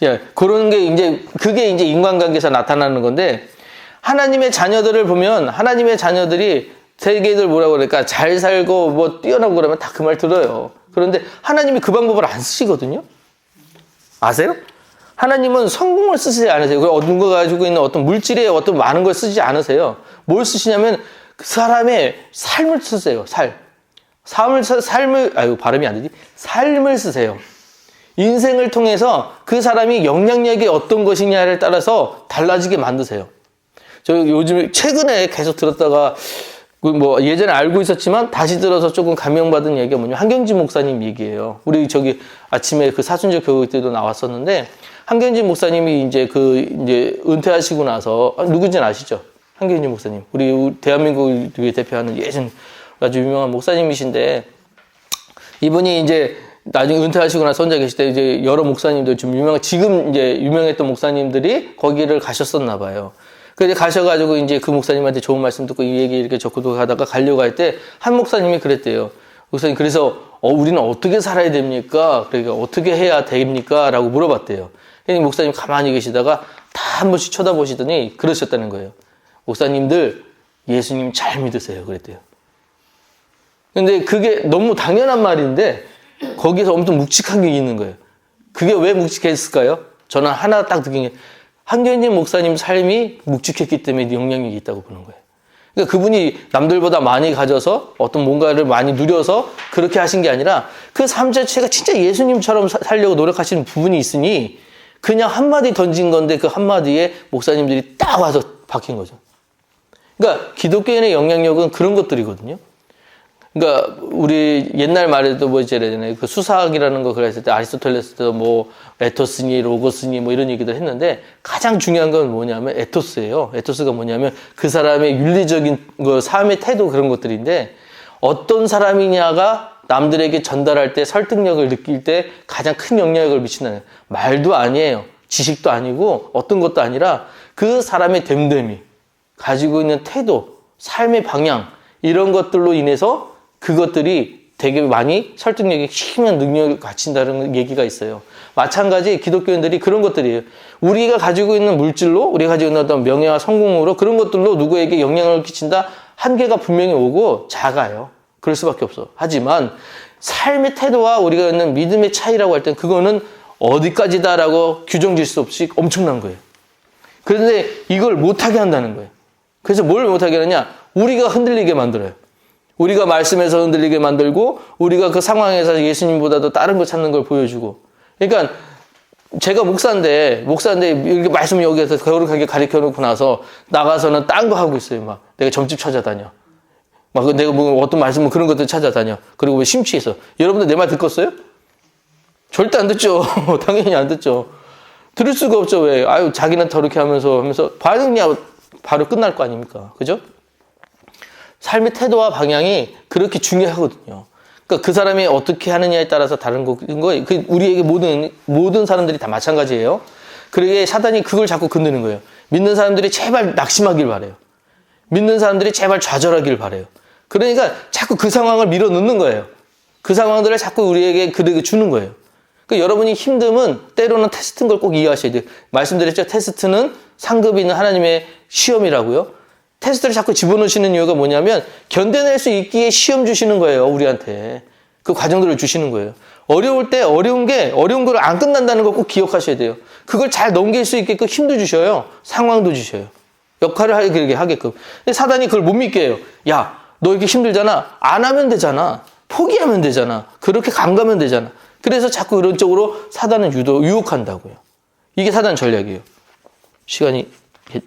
예, 그런 게 이제, 그게 이제 인간관계에서 나타나는 건데, 하나님의 자녀들을 보면, 하나님의 자녀들이 세계들 뭐라고 그럴까, 잘 살고 뭐 뛰어나고 그러면 다 그 말 들어요. 그런데 하나님이 그 방법을 안 쓰시거든요? 아세요? 하나님은 성공을 쓰지 않으세요. 얻은 거 가지고 있는 어떤 물질에 어떤 많은 걸 쓰지 않으세요. 뭘 쓰시냐면, 그 사람의 삶을 쓰세요, 발음이 안 되지? 삶을 쓰세요. 인생을 통해서 그 사람이 영향력이 어떤 것이냐를 따라서 달라지게 만드세요. 저 요즘 최근에 계속 들었다가 뭐 예전에 알고 있었지만 다시 들어서 조금 감명받은 얘기가 뭐냐면 한경진 목사님 얘기예요. 우리 저기 아침에 그 사순절 교육 때도 나왔었는데 한경진 목사님이 이제 은퇴하시고 나서 누군지는 아시죠? 한경진 목사님. 우리 대한민국을 대표하는 예전 아주 유명한 목사님이신데 이분이 이제 나중에 은퇴하시고 나서 혼자 계실 때 이제 여러 목사님들 지금 이제 유명했던 목사님들이 거기를 가셨었나 봐요. 그래서 가셔가지고 이제 그 목사님한테 좋은 말씀 듣고 이 얘기 이렇게 적고 하다가 가려고 할 때 한 목사님이 그랬대요. 목사님, 그래서 우리는 어떻게 살아야 됩니까? 그러니까 어떻게 해야 됩니까? 라고 물어봤대요. 그래서 목사님 가만히 계시다가 다 한 번씩 쳐다보시더니 그러셨다는 거예요. 목사님들 예수님 잘 믿으세요. 그랬대요. 근데 그게 너무 당연한 말인데 거기서 엄청 묵직한 게 있는 거예요. 그게 왜 묵직했을까요? 저는 하나 딱 느낀 게 한경진 목사님 삶이 묵직했기 때문에 영향력이 있다고 보는 거예요. 그러니까 그분이 남들보다 많이 가져서 어떤 뭔가를 많이 누려서 그렇게 하신 게 아니라 그 삶 자체가 진짜 예수님처럼 살려고 노력하시는 부분이 있으니 그냥 한마디 던진 건데 그 한마디에 목사님들이 딱 와서 박힌 거죠. 그러니까 기독교인의 영향력은 그런 것들이거든요. 그러니까 우리 옛날 말에도 뭐 이제 그 수사학이라는 거 그랬을 때 아리스토텔레스도 뭐 에토스니 로고스니 뭐 이런 얘기도 했는데 가장 중요한 건 뭐냐면 에토스예요. 에토스가 뭐냐면 그 사람의 윤리적인 그 삶의 태도 그런 것들인데 어떤 사람이냐가 남들에게 전달할 때 설득력을 느낄 때 가장 큰 영향력을 미친다는 말도 아니에요. 지식도 아니고 어떤 것도 아니라 그 사람의 됨됨이 가지고 있는 태도, 삶의 방향 이런 것들로 인해서 그것들이 되게 많이 설득력이 심한 능력을 갖춘다는 얘기가 있어요. 마찬가지 기독교인들이 그런 것들이에요. 우리가 가지고 있는 물질로, 우리가 가지고 있는 어떤 명예와 성공으로 그런 것들로 누구에게 영향을 끼친다? 한계가 분명히 오고 작아요. 그럴 수밖에 없어. 하지만 삶의 태도와 우리가 있는 믿음의 차이라고 할 땐 그거는 어디까지다라고 규정 질 수 없이 엄청난 거예요. 그런데 이걸 못하게 한다는 거예요. 그래서 뭘 못하게 하느냐? 우리가 흔들리게 만들어요. 우리가 말씀에서 흔들리게 만들고 우리가 그 상황에서 예수님보다도 다른 거 찾는 걸 보여주고. 그러니까 제가 목사인데 이렇게 말씀 여기에서 거룩하게 가르쳐 놓고 나서 나가서는 딴 거 하고 있어요. 막 내가 점집 찾아다녀. 막 내가 뭐 어떤 말씀은 그런 것들 찾아다녀. 그리고 왜 심취해서. 여러분들 내 말 듣겠어요? 절대 안 듣죠. 당연히 안 듣죠. 들을 수가 없죠. 왜? 아유, 자기는 저렇게 하면서 반응이 바로 끝날 거 아닙니까? 그죠? 삶의 태도와 방향이 그렇게 중요하거든요. 그러니까 그 사람이 어떻게 하느냐에 따라서 다른 거예요. 우리에게 모든 사람들이 다 마찬가지예요. 그러기에 사단이 그걸 자꾸 건드는 거예요. 믿는 사람들이 제발 낙심하길 바래요. 믿는 사람들이 제발 좌절하길 바래요. 그러니까 자꾸 그 상황을 밀어 넣는 거예요. 그 상황들을 자꾸 우리에게 그렇게 주는 거예요. 그러니까 여러분이 힘듦은 때로는 테스트인 걸 꼭 이해하셔야 돼요. 말씀드렸죠? 테스트는 상급이 있는 하나님의 시험이라고요. 테스트를 자꾸 집어넣으시는 이유가 뭐냐면 견뎌낼 수 있기에 시험 주시는 거예요. 우리한테. 그 과정들을 주시는 거예요. 어려울 때 어려운 걸 안 끝난다는 걸 꼭 기억하셔야 돼요. 그걸 잘 넘길 수 있게끔 힘도 주셔요. 상황도 주셔요. 역할을 하게끔. 근데 사단이 그걸 못 믿게 해요. 야, 너 이렇게 힘들잖아. 안 하면 되잖아. 포기하면 되잖아. 그렇게 감가면 되잖아. 그래서 자꾸 그런 쪽으로 사단은 유혹한다고요. 이게 사단 전략이에요. 시간이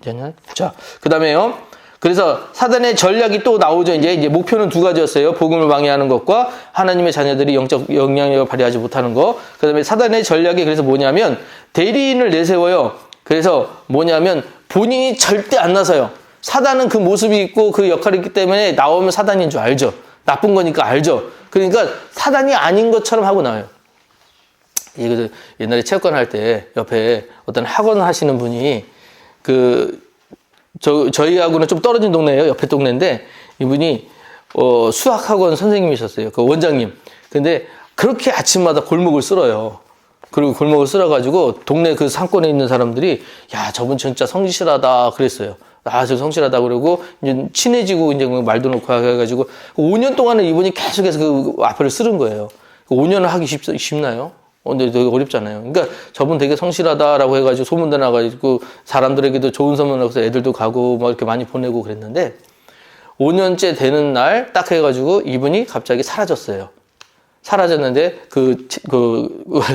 됐나요? 자, 그 다음에요. 그래서 사단의 전략이 또 나오죠. 이제 목표는 두 가지였어요. 복음을 방해하는 것과 하나님의 자녀들이 영적 영향력을 발휘하지 못하는 것. 그 다음에 사단의 전략이 그래서 뭐냐면 대리인을 내세워요. 그래서 뭐냐면 본인이 절대 안 나서요. 사단은 그 모습이 있고 그 역할이 있기 때문에 나오면 사단인 줄 알죠. 나쁜 거니까 알죠. 그러니까 사단이 아닌 것처럼 하고 나와요. 이거 옛날에 체육관 할 때 옆에 어떤 학원 하시는 분이 저희하고는 좀 떨어진 동네예요. 옆에 동네인데 이분이 수학학원 선생님이셨어요. 그 원장님. 근데 그렇게 아침마다 골목을 쓸어요. 그리고 골목을 쓸어가지고 동네 그 상권에 있는 사람들이 야, 저분 진짜 성실하다 그랬어요. 아, 저 성실하다 그러고 이제 친해지고 이제 말도 놓고 해가지고 5년 동안은 이분이 계속해서 그 앞을 쓸은 거예요. 5년을 하기 쉽나요? 근데 되게 어렵잖아요. 그러니까 저분 되게 성실하다라고 해가지고 소문도 나가지고 사람들에게도 좋은 소문 나서 애들도 가고 막 이렇게 많이 보내고 그랬는데 5년째 되는 날 딱 해가지고 이분이 갑자기 사라졌어요. 사라졌는데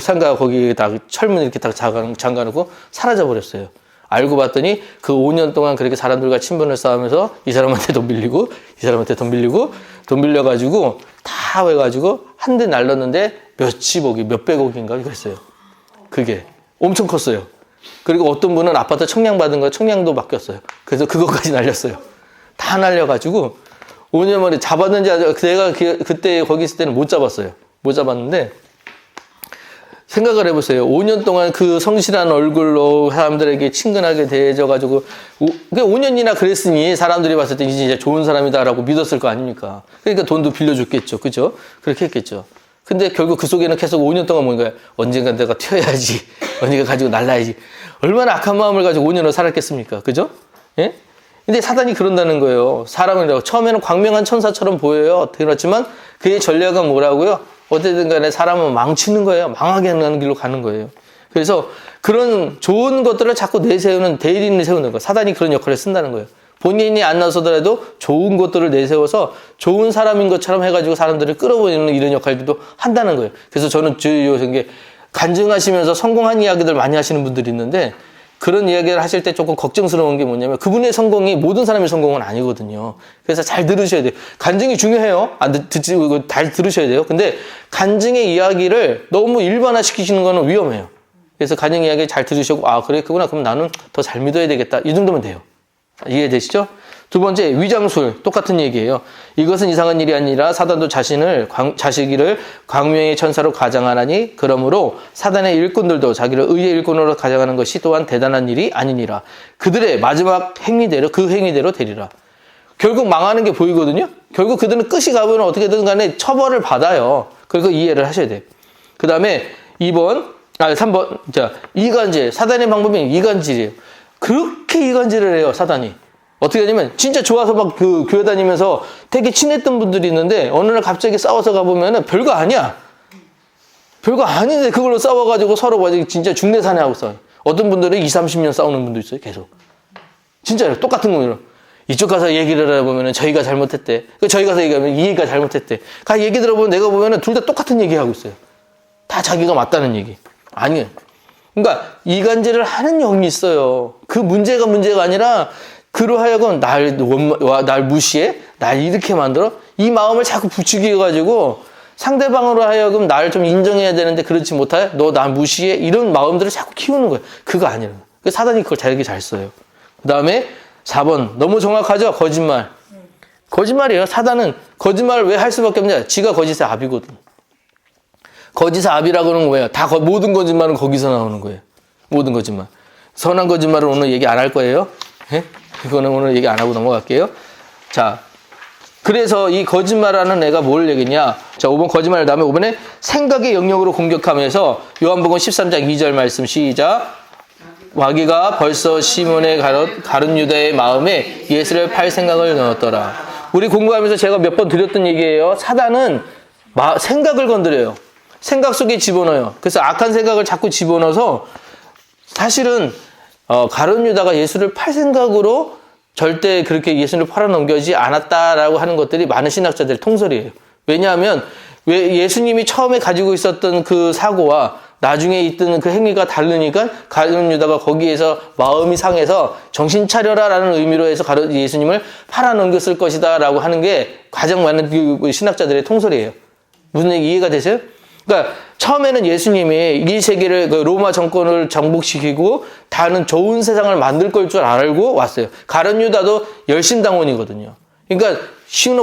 상가 거기에 다 철문 이렇게 다 잠가놓고 사라져버렸어요. 알고 봤더니 그 5년 동안 그렇게 사람들과 친분을 쌓으면서 이 사람한테 돈 빌리고 이 사람한테 돈 빌리고 돈 빌려가지고 다 해가지고 한 대 날렸는데 몇십억이 몇백억인가 그랬어요. 그게 엄청 컸어요. 그리고 어떤 분은 아파트 청량받은 거 청량도 맡겼어요. 그래서 그것까지 날렸어요. 다 날려가지고 5년 만에 잡았는지 내가 그때 거기 있을 때는 못 잡았어요. 못 잡았는데 생각을 해보세요. 5년 동안 그 성실한 얼굴로 사람들에게 친근하게 대해져가지고 5년이나 그랬으니 사람들이 봤을 때 이제 좋은 사람이다라고 믿었을 거 아닙니까? 그러니까 돈도 빌려줬겠죠. 그죠? 그렇게 했겠죠. 근데 결국 그 속에는 계속 5년 동안 뭔가 언젠가 내가 튀어야지. 언젠가 가지고 날라야지. 얼마나 악한 마음을 가지고 5년을 살았겠습니까? 그죠? 예? 근데 사단이 그런다는 거예요. 사람이라고. 처음에는 광명한 천사처럼 보여요. 그렇지만 그의 전략은 뭐라고요? 어쨌든 간에 사람은 망치는 거예요. 망하게 하는 길로 가는 거예요. 그래서 그런 좋은 것들을 자꾸 내세우는 대리인을 세우는 거예요. 사단이 그런 역할을 쓴다는 거예요. 본인이 안 나서더라도 좋은 것들을 내세워서 좋은 사람인 것처럼 해가지고 사람들을 끌어보내는 이런 역할들도 한다는 거예요. 그래서 저는 요새 간증하시면서 성공한 이야기들 많이 하시는 분들이 있는데 그런 이야기를 하실 때 조금 걱정스러운 게 뭐냐면 그분의 성공이 모든 사람의 성공은 아니거든요. 그래서 잘 들으셔야 돼요. 간증이 중요해요. 잘 들으셔야 돼요. 근데 간증의 이야기를 너무 일반화시키시는 거는 위험해요. 그래서 간증 이야기 잘 들으시고 아 그랬구나. 그럼 나는 더 잘 믿어야 되겠다. 이 정도면 돼요. 이해되시죠? 두 번째, 위장술. 똑같은 얘기예요. 이것은 이상한 일이 아니라 사단도 자시기를 광명의 천사로 가장하나니 그러므로 사단의 일꾼들도 자기를 의의 일꾼으로 가장하는 것이 또한 대단한 일이 아니니라. 그들의 마지막 행위대로 그 행위대로 되리라. 결국 망하는 게 보이거든요. 결국 그들은 끝이 가면 어떻게든 간에 처벌을 받아요. 그리고 이해를 하셔야 돼요. 그 다음에 3번. 자, 이간질. 사단의 방법이 이간질이에요. 그렇게 이간질을 해요, 사단이. 어떻게 하냐면, 진짜 좋아서 막 교회 다니면서 되게 친했던 분들이 있는데, 어느 날 갑자기 싸워서 가보면은 별거 아니야. 별거 아닌데 그걸로 싸워가지고 서로 진짜 중내사내 하고 싸워요. 어떤 분들은 20, 30년 싸우는 분도 있어요, 계속. 진짜요, 똑같은 거예요. 이쪽 가서 얘기를 해보면은 저희가 잘못했대. 저희 가서 얘기하면 이가 잘못했대. 얘기 들어보면 내가 보면은 둘 다 똑같은 얘기 하고 있어요. 다 자기가 맞다는 얘기. 아니에요. 그러니까 이간질을 하는 영이 있어요. 그 문제가 아니라 그로 하여금 날 무시해? 날 이렇게 만들어? 이 마음을 자꾸 부추기 해가지고 상대방으로 하여금 날 좀 인정해야 되는데 그렇지 못해? 너 나 무시해? 이런 마음들을 자꾸 키우는 거예요. 그거 아니라. 사단이 그걸 되게 잘 써요. 그 다음에 4번. 너무 정확하죠? 거짓말. 거짓말이에요. 사단은 거짓말을 왜 할 수밖에 없냐? 지가 거짓의 압이거든. 거짓의 압이라고 하는 거예요. 모든 거짓말은 거기서 나오는 거예요. 모든 거짓말. 선한 거짓말은 오늘 얘기 안 할 거예요. 예? 이거는 오늘 얘기 안 하고 넘어갈게요. 자, 그래서 이 거짓말하는 애가 뭘 얘기냐? 자, 5번 거짓말 다음에 5번에 생각의 영역으로 공격하면서 요한복음 13장 2절 말씀 시작. 마귀가 벌써 시몬의 가룟 유다의 마음에 예수를 팔 생각을 넣었더라. 우리 공부하면서 제가 몇 번 드렸던 얘기예요. 사단은 생각을 건드려요. 생각 속에 집어넣어요. 그래서 악한 생각을 자꾸 집어넣어서 사실은 가룟 유다가 예수를 팔 생각으로 절대 그렇게 예수를 팔아넘기지 않았다라고 하는 것들이 많은 신학자들의 통설이에요. 왜냐하면 왜 예수님이 처음에 가지고 있었던 그 사고와 나중에 있던 그 행위가 다르니까 가룟 유다가 거기에서 마음이 상해서 정신 차려라라는 의미로 해서 예수님을 팔아넘겼을 것이다 라고 하는 게 가장 많은 그 신학자들의 통설이에요. 무슨 얘기 이해가 되세요? 그러니까 처음에는 예수님이 이 세계를 로마 정권을 정복시키고 다른 좋은 세상을 만들 걸 줄 알고 왔어요. 가룟 유다도 열심당원이거든요. 그러니까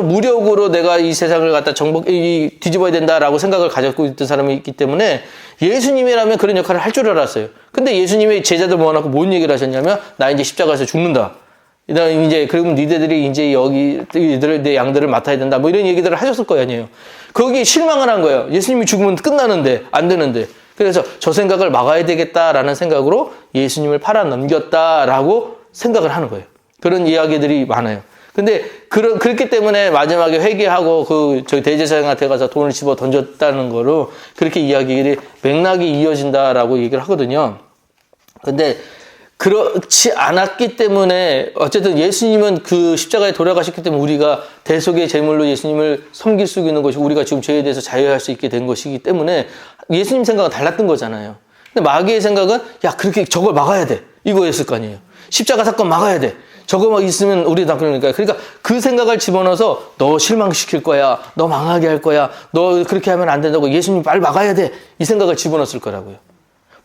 무력으로 내가 이 세상을 갖다 뒤집어야 된다라고 생각을 가지고 있던 사람이 있기 때문에 예수님이라면 그런 역할을 할 줄 알았어요. 근데 예수님이 제자들 모아놓고 뭔 얘기를 하셨냐면 나 이제 십자가에서 죽는다. 이제, 그러면 니네들이 이제 내 양들을 맡아야 된다. 뭐 이런 얘기들을 하셨을 거 아니에요. 거기 실망을 한 거예요. 예수님이 죽으면 끝나는데, 안 되는데. 그래서 저 생각을 막아야 되겠다라는 생각으로 예수님을 팔아 넘겼다라고 생각을 하는 거예요. 그런 이야기들이 많아요. 근데 그렇기 때문에 마지막에 회개하고 대제사장한테 가서 돈을 집어 던졌다는 거로 그렇게 이야기들이 맥락이 이어진다라고 얘기를 하거든요. 근데 그렇지 않았기 때문에 어쨌든 예수님은 그 십자가에 돌아가셨기 때문에 우리가 대속의 제물로 예수님을 섬길 수 있는 것이고 우리가 지금 죄에 대해서 자유할 수 있게 된 것이기 때문에 예수님 생각은 달랐던 거잖아요. 근데 마귀의 생각은 야 그렇게 저걸 막아야 돼 이거였을 거 아니에요. 십자가 사건 막아야 돼. 저거만 있으면 우리 다 그러니까 그 생각을 집어넣어서 너 실망시킬 거야. 너 망하게 할 거야. 너 그렇게 하면 안 된다고 예수님 빨리 막아야 돼. 이 생각을 집어넣었을 거라고요.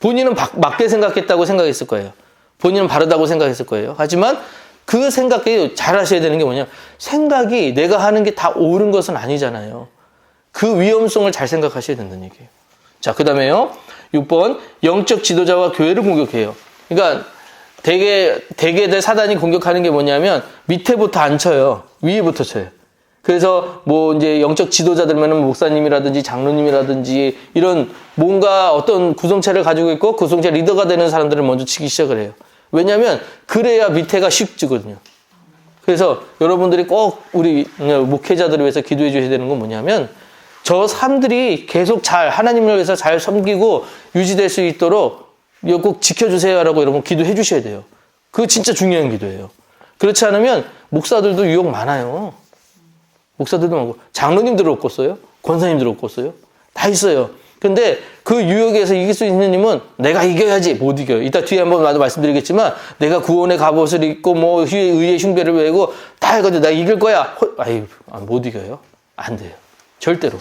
본인은 맞게 생각했다고 생각했을 거예요. 본인은 바르다고 생각했을 거예요. 하지만 그 생각이 잘 하셔야 되는 게 뭐냐. 생각이 내가 하는 게 다 옳은 것은 아니잖아요. 그 위험성을 잘 생각하셔야 된다는 얘기예요. 자, 그 다음에요. 6번. 영적 지도자와 교회를 공격해요. 그러니까 대개들 사단이 공격하는 게 뭐냐면 밑에부터 안 쳐요. 위에부터 쳐요. 그래서 뭐 이제 영적 지도자들면은 목사님이라든지 장로님이라든지 이런 뭔가 어떤 구성체를 가지고 있고 구성체 리더가 되는 사람들을 먼저 치기 시작을 해요. 왜냐하면 그래야 밑에가 쉽지거든요. 그래서 여러분들이 꼭 우리 목회자들을 위해서 기도해 주셔야 되는 건 뭐냐면 저 사람들이 계속 하나님을 위해서 잘 섬기고 유지될 수 있도록 이거 꼭 지켜주세요라고 여러분 기도해 주셔야 돼요. 그거 진짜 중요한 기도예요. 그렇지 않으면 목사들도 유혹 많아요. 목사들도 많고 장로님들 없겠어요? 권사님들 없겠어요? 다 있어요. 근데 그 유혹에서 이길 수 있는 힘은 내가 이겨야지 못 이겨요. 이따 뒤에 한번 나도 말씀드리겠지만 내가 구원의 갑옷을 입고 뭐 의의 흉배를 메고 다 해가지고 내가 이길 거야. 못 이겨요. 안 돼요. 절대로.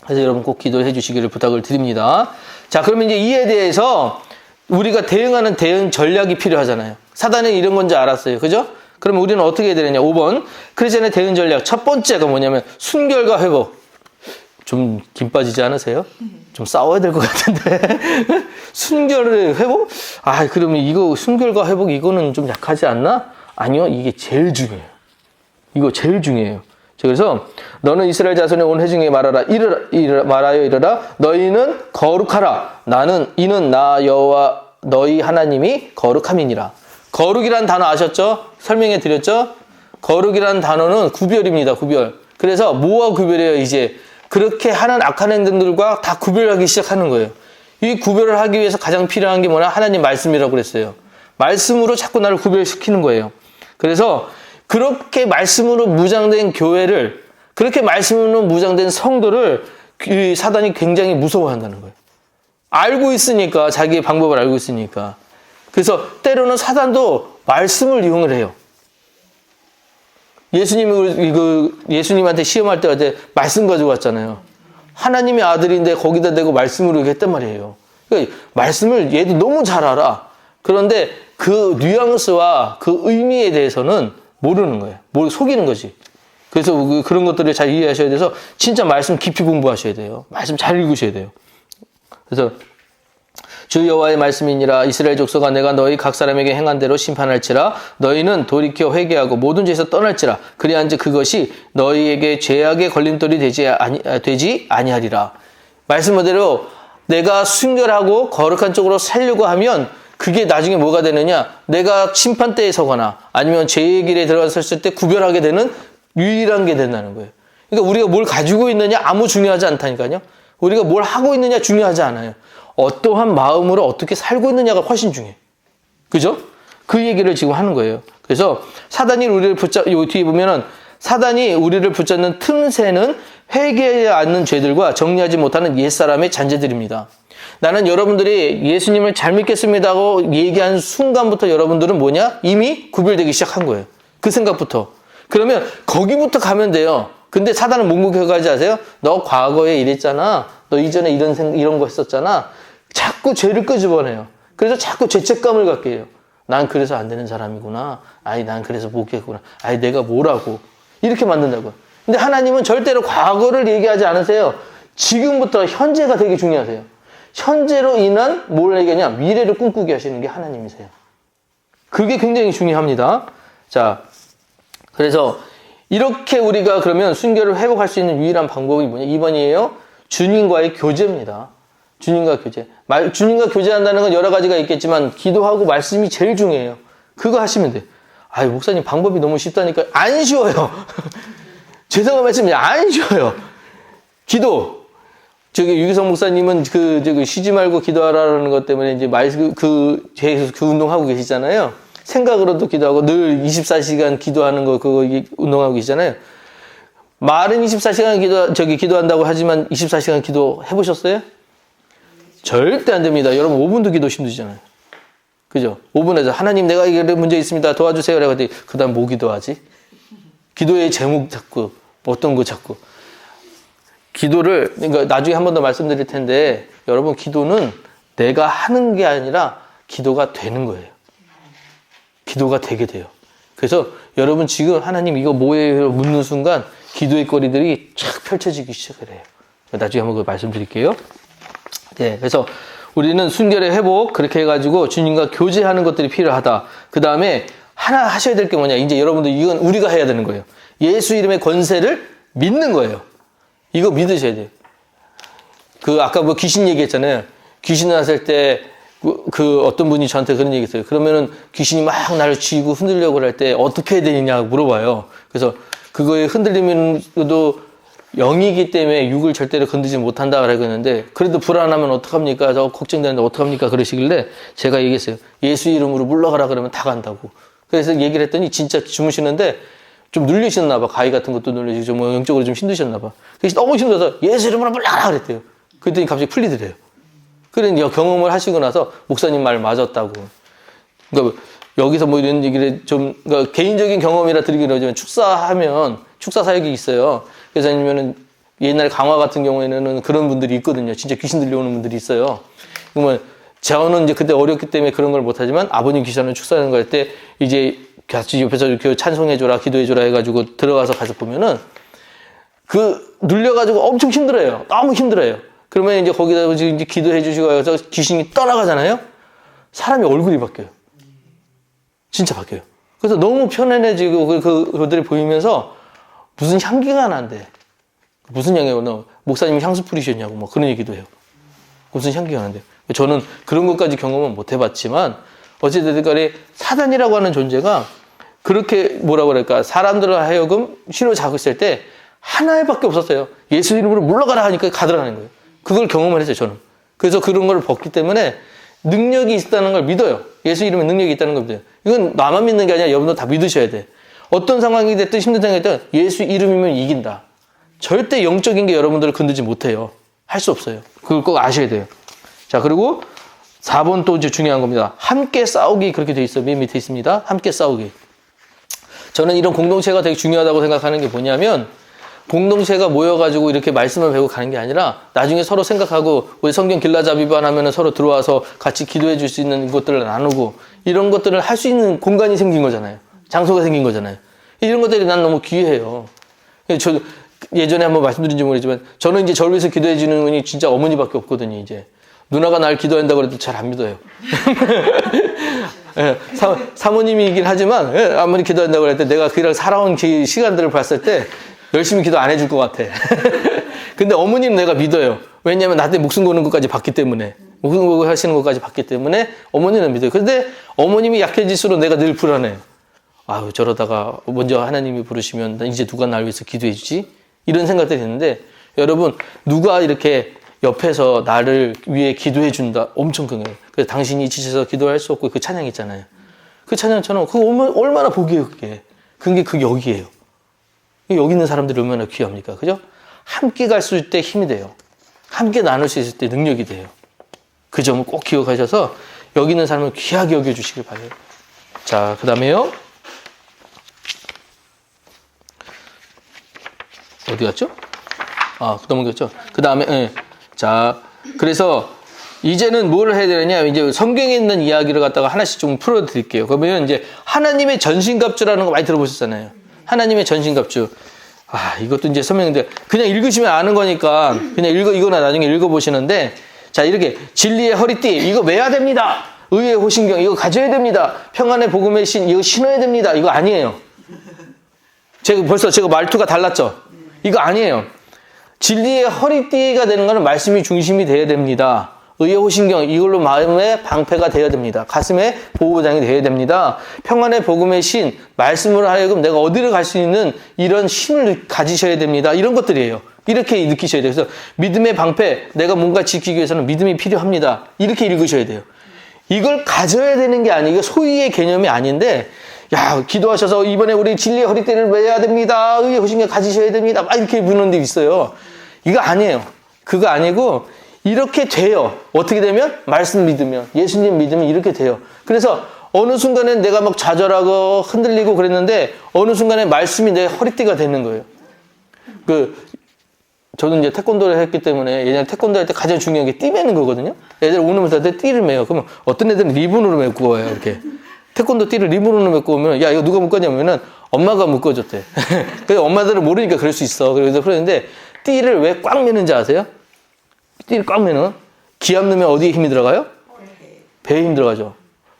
그래서 여러분 꼭 기도해 주시기를 부탁을 드립니다. 자, 그러면 이제 이에 대해서 우리가 대응하는 대응 전략이 필요하잖아요. 사단은 이런 건지 알았어요. 그죠? 그러면 우리는 어떻게 해야 되느냐. 5번. 크리스천의 대응 전략. 첫 번째가 뭐냐면 순결과 회복. 좀 김 빠지지 않으세요? 좀 싸워야 될 것 같은데. 순결의 회복? 그러면 이거 순결과 회복 이거는 좀 약하지 않나? 아니요. 이게 제일 중요해요. 이거 제일 중요해요. 그래서 너는 이스라엘 자손의 온 회중에게 말하여 이르라 너희는 거룩하라 이는 나 여호와 너희 하나님이 거룩함이니라. 거룩이란 단어 아셨죠? 설명해 드렸죠? 거룩이란 단어는 구별입니다. 구별. 그래서 뭐와 구별해요? 이제 그렇게 하는 악한 행동들과 다 구별하기 시작하는 거예요. 이 구별을 하기 위해서 가장 필요한 게 뭐냐? 하나님 말씀이라고 그랬어요. 말씀으로 자꾸 나를 구별시키는 거예요. 그래서 그렇게 말씀으로 무장된 교회를, 그렇게 말씀으로 무장된 성도를 사단이 굉장히 무서워한다는 거예요. 알고 있으니까, 자기의 방법을 알고 있으니까. 그래서 때로는 사단도 말씀을 이용을 해요. 예수님한테 시험할 때 말씀 가지고 왔잖아요. 하나님의 아들인데 거기다 대고 말씀으로 이렇게 했단 말이에요. 그러니까 말씀을 얘도 너무 잘 알아. 그런데 그 뉘앙스와 그 의미에 대해서는 모르는 거예요. 속이는 거지. 그래서 그런 것들을 잘 이해하셔야 돼서 진짜 말씀 깊이 공부하셔야 돼요. 말씀 잘 읽으셔야 돼요. 그래서 주 여호와의 말씀이니라 이스라엘 족속아 내가 너희 각 사람에게 행한 대로 심판할지라 너희는 돌이켜 회개하고 모든 죄에서 떠날지라 그리한즉 그것이 너희에게 죄악의 걸림돌이 되지 아니하리라. 말씀 그대로 내가 순결하고 거룩한 쪽으로 살려고 하면 그게 나중에 뭐가 되느냐? 내가 심판대에 서거나 아니면 죄의 길에 들어갔을 때 구별하게 되는 유일한 게 된다는 거예요. 그러니까 우리가 뭘 가지고 있느냐 아무 중요하지 않다니까요. 우리가 뭘 하고 있느냐 중요하지 않아요. 어떠한 마음으로 어떻게 살고 있느냐가 훨씬 중요해요. 그죠? 그 얘기를 지금 하는 거예요. 그래서 사단이 우리를 뒤에 보면은 사단이 우리를 붙잡는 틈새는 회개하지 않는 죄들과 정리하지 못하는 옛사람의 잔재들입니다. 나는 여러분들이 예수님을 잘 믿겠습니다고 얘기한 순간부터 여러분들은 뭐냐? 이미 구별되기 시작한 거예요. 그 생각부터. 그러면 거기부터 가면 돼요. 근데 사단은 못 공격하지 아세요? 너 과거에 이랬잖아. 너 이전에 이런 거 했었잖아. 자꾸 죄를 끄집어내요. 그래서 자꾸 죄책감을 갖게 해요. 난 그래서 안 되는 사람이구나. 난 그래서 못 했구나. 내가 뭐라고. 이렇게 만든다고요. 근데 하나님은 절대로 과거를 얘기하지 않으세요. 지금부터 현재가 되게 중요하세요. 현재로 인한 뭘 얘기하냐? 미래를 꿈꾸게 하시는 게 하나님이세요. 그게 굉장히 중요합니다. 자, 그래서 이렇게 우리가 그러면 순결을 회복할 수 있는 유일한 방법이 뭐냐? 2번이에요. 주님과의 교제입니다. 주님과 교제. 주님과 교제한다는 건 여러 가지가 있겠지만 기도하고 말씀이 제일 중요해요. 그거 하시면 돼. 아유, 목사님 방법이 너무 쉽다니까. 안 쉬워요. 죄송한 말씀이 안 쉬워요. 기도. 유기성 목사님은 쉬지 말고 기도하라는 것 때문에 이제 계속 그 운동하고 계시잖아요. 생각으로도 기도하고 늘 24시간 기도하는 거, 그거 운동하고 계시잖아요. 말은 24시간 기도한다고 하지만 24시간 기도 해보셨어요? 절대 안 됩니다. 여러분 5분도 기도 힘드시잖아요. 그죠? 5분에서 하나님 내가 이게 문제 있습니다. 도와주세요. 그랬더니 그 다음 뭐 기도하지? 기도의 제목 찾고 어떤 거 찾고. 기도를, 그러니까 나중에 한 번 더 말씀드릴 텐데 여러분 기도는 내가 하는 게 아니라 기도가 되는 거예요. 기도가 되게 돼요. 그래서 여러분 지금 하나님 이거 뭐예요? 묻는 순간 기도의 거리들이 쫙 펼쳐지기 시작을 해요. 나중에 한번 말씀드릴게요. 네, 그래서 우리는 순결의 회복 그렇게 해가지고 주님과 교제하는 것들이 필요하다. 그 다음에 하나 하셔야 될 게 뭐냐? 이제 여러분들 이건 우리가 해야 되는 거예요. 예수 이름의 권세를 믿는 거예요. 이거 믿으셔야 돼요. 아까 뭐 귀신 얘기했잖아요. 귀신 났을 때 어떤 분이 저한테 그런 얘기 했어요. 그러면은 귀신이 막 나를 쥐고 흔들려고 할 때 어떻게 해야 되느냐고 물어봐요. 그래서 그거에 흔들리면도 영이기 때문에 육을 절대로 건드지 못한다 그랬는데 그래도 불안하면 어떡합니까? 저 걱정되는데 어떡합니까? 그러시길래 제가 얘기했어요. 예수 이름으로 물러가라 그러면 다 간다고. 그래서 얘기를 했더니 진짜 주무시는데 좀 눌리셨나 봐. 가위 같은 것도 눌리시고 뭐 영적으로 좀 힘드셨나 봐. 그래서 너무 힘들어서 예수 이름으로 물러가라 그랬대요. 그랬더니 갑자기 풀리더래요. 그러니 경험을 하시고 나서 목사님 말 맞았다고. 그러니까 여기서 뭐 이런 얘기를 그러니까 개인적인 경험이라 드리긴 하지만 축사 사역이 있어요. 그래서 아니면은 옛날 강화 같은 경우에는 그런 분들이 있거든요. 진짜 귀신 들려오는 분들이 있어요. 그러면 저는 이제 그때 어렸기 때문에 그런 걸 못하지만 아버님 귀신하는 축사하는 거 할 때 이제 같이 옆에서 이렇게 찬송해줘라, 기도해줘라 해가지고 들어가서 보면은 눌려가지고 엄청 힘들어요. 너무 힘들어요. 그러면 이제 거기다 이제 기도해 주시고 해서 귀신이 떠나가잖아요? 사람이 얼굴이 바뀌어요. 진짜 바뀌어요. 그래서 너무 편안해지고 그들이 보이면서 무슨 향기가 난대. 무슨 향기가 목사님이 향수 뿌리셨냐고 뭐 그런 얘기도 해요. 무슨 향기가 난대. 저는 그런 것까지 경험은 못 해봤지만 어찌됐든 간에 사단이라고 하는 존재가 그렇게 뭐라고 그럴까 사람들을 하여금 신호 잡았을 때 하나밖에 없었어요. 예수 이름으로 물러가라 하니까 가더라는 거예요. 그걸 경험을 했어요, 저는. 그래서 그런 걸 벗기 때문에 능력이 있다는 걸 믿어요. 예수 이름에 능력이 있다는 걸 믿어요. 이건 나만 믿는 게 아니라 여러분도 다 믿으셔야 돼. 어떤 상황이 됐든 힘든 상황이 됐든 예수 이름이면 이긴다. 절대 영적인 게 여러분들을 건들지 못해요. 할 수 없어요. 그걸 꼭 아셔야 돼요. 자, 그리고 4번 또 이제 중요한 겁니다. 함께 싸우기 그렇게 돼 있어요. 맨 밑에 있습니다. 함께 싸우기. 저는 이런 공동체가 되게 중요하다고 생각하는 게 뭐냐면 공동체가 모여가지고 이렇게 말씀을 배우고 가는 게 아니라 나중에 서로 생각하고 우리 성경 길라잡이반 하면은 서로 들어와서 같이 기도해 줄 수 있는 것들을 나누고 이런 것들을 할 수 있는 공간이 생긴 거잖아요. 장소가 생긴 거잖아요. 이런 것들이 난 너무 귀해요. 저 예전에 한번 말씀드린지 모르지만 저는 이제 저를 위해서 기도해 주는 분이 진짜 어머니밖에 없거든요. 이제 누나가 날 기도한다고 해도 잘 안 믿어요. 예, 사모님이긴 하지만 예, 아무리 기도한다고 할 때 내가 그랑 살아온 시간들을 봤을 때 열심히 기도 안 해줄 것 같아. 근데 어머니는 내가 믿어요. 왜냐면 나한테 목숨 거는 것까지 봤기 때문에 목숨 걸고 하시는 것까지 봤기 때문에 어머니는 믿어요. 근데 어머님이 약해질수록 내가 늘 불안해요. 아유 저러다가 먼저 하나님이 부르시면 이제 누가 날 위해서 기도해 주지? 이런 생각들이 드는데 여러분 누가 이렇게 옆에서 나를 위해 기도해 준다 엄청 큰거예요. 그래서 당신이 지쳐서 기도할 수 없고 그 찬양 있잖아요. 그 찬양처럼 그거 얼마나 복이에요. 그게 여기예요. 여기 있는 사람들이 얼마나 귀합니까? 그죠? 함께 갈 수 있을 때 힘이 돼요. 함께 나눌 수 있을 때 능력이 돼요. 그 점을 꼭 기억하셔서 여기 있는 사람을 귀하게 여겨주시길 바라요. 자, 그 다음에요. 어디 갔죠? 넘겼죠? 그 다음에, 네. 자, 그래서 이제는 뭘 해야 되느냐? 이제 성경에 있는 이야기를 갖다가 하나씩 좀 풀어드릴게요. 그러면 이제 하나님의 전신갑주라는 거 많이 들어보셨잖아요. 하나님의 전신갑주. 이것도 이제 설명인데 그냥 읽으시면 아는 거니까 그냥 이거나 나중에 읽어보시는데 자, 이렇게 진리의 허리띠 이거 매야 됩니다. 의의 호신경 이거 가져야 됩니다. 평안의 복음의 신 이거 신어야 됩니다. 이거 아니에요. 제가 말투가 달랐죠? 이거 아니에요. 진리의 허리띠가 되는 것은 말씀이 중심이 돼야 됩니다. 의의 호신경 이걸로 마음의 방패가 되어야 됩니다. 가슴에 보호장이 되어야 됩니다. 평안의 복음의 신 말씀으로 하여금 내가 어디를 갈 수 있는 이런 힘을 가지셔야 됩니다. 이런 것들이에요. 이렇게 느끼셔야 돼요. 그래서 믿음의 방패 내가 뭔가 지키기 위해서는 믿음이 필요합니다. 이렇게 읽으셔야 돼요. 이걸 가져야 되는 게 아니고 소위의 개념이 아닌데 야 기도하셔서 이번에 우리 진리의 허리띠를 매야 됩니다. 의의 호신경 가지셔야 됩니다. 막 이렇게 부르는 데 있어요. 이거 아니에요. 그거 아니고 이렇게 돼요. 어떻게 되면? 말씀 믿으면 예수님 믿으면 이렇게 돼요. 그래서 어느 순간에 내가 막 좌절하고 흔들리고 그랬는데 어느 순간에 말씀이 내 허리띠가 되는 거예요. 저도 이제 태권도를 했기 때문에 예전에 태권도 할 때 가장 중요한 게 띠 매는 거거든요. 애들 오면서 할 때 띠를 매요. 그러면 어떤 애들은 리본으로 메고 와요. 이렇게. 태권도 띠를 리본으로 메고 오면 야 이거 누가 묶었냐면은 엄마가 묶어줬대. 그래서 엄마들은 모르니까 그럴 수 있어. 그래서 그러는데 띠를 왜 꽉 매는지 아세요? 띠를 꽉 매는 기압 넣으면 어디에 힘이 들어가요? 배에 힘 들어가죠.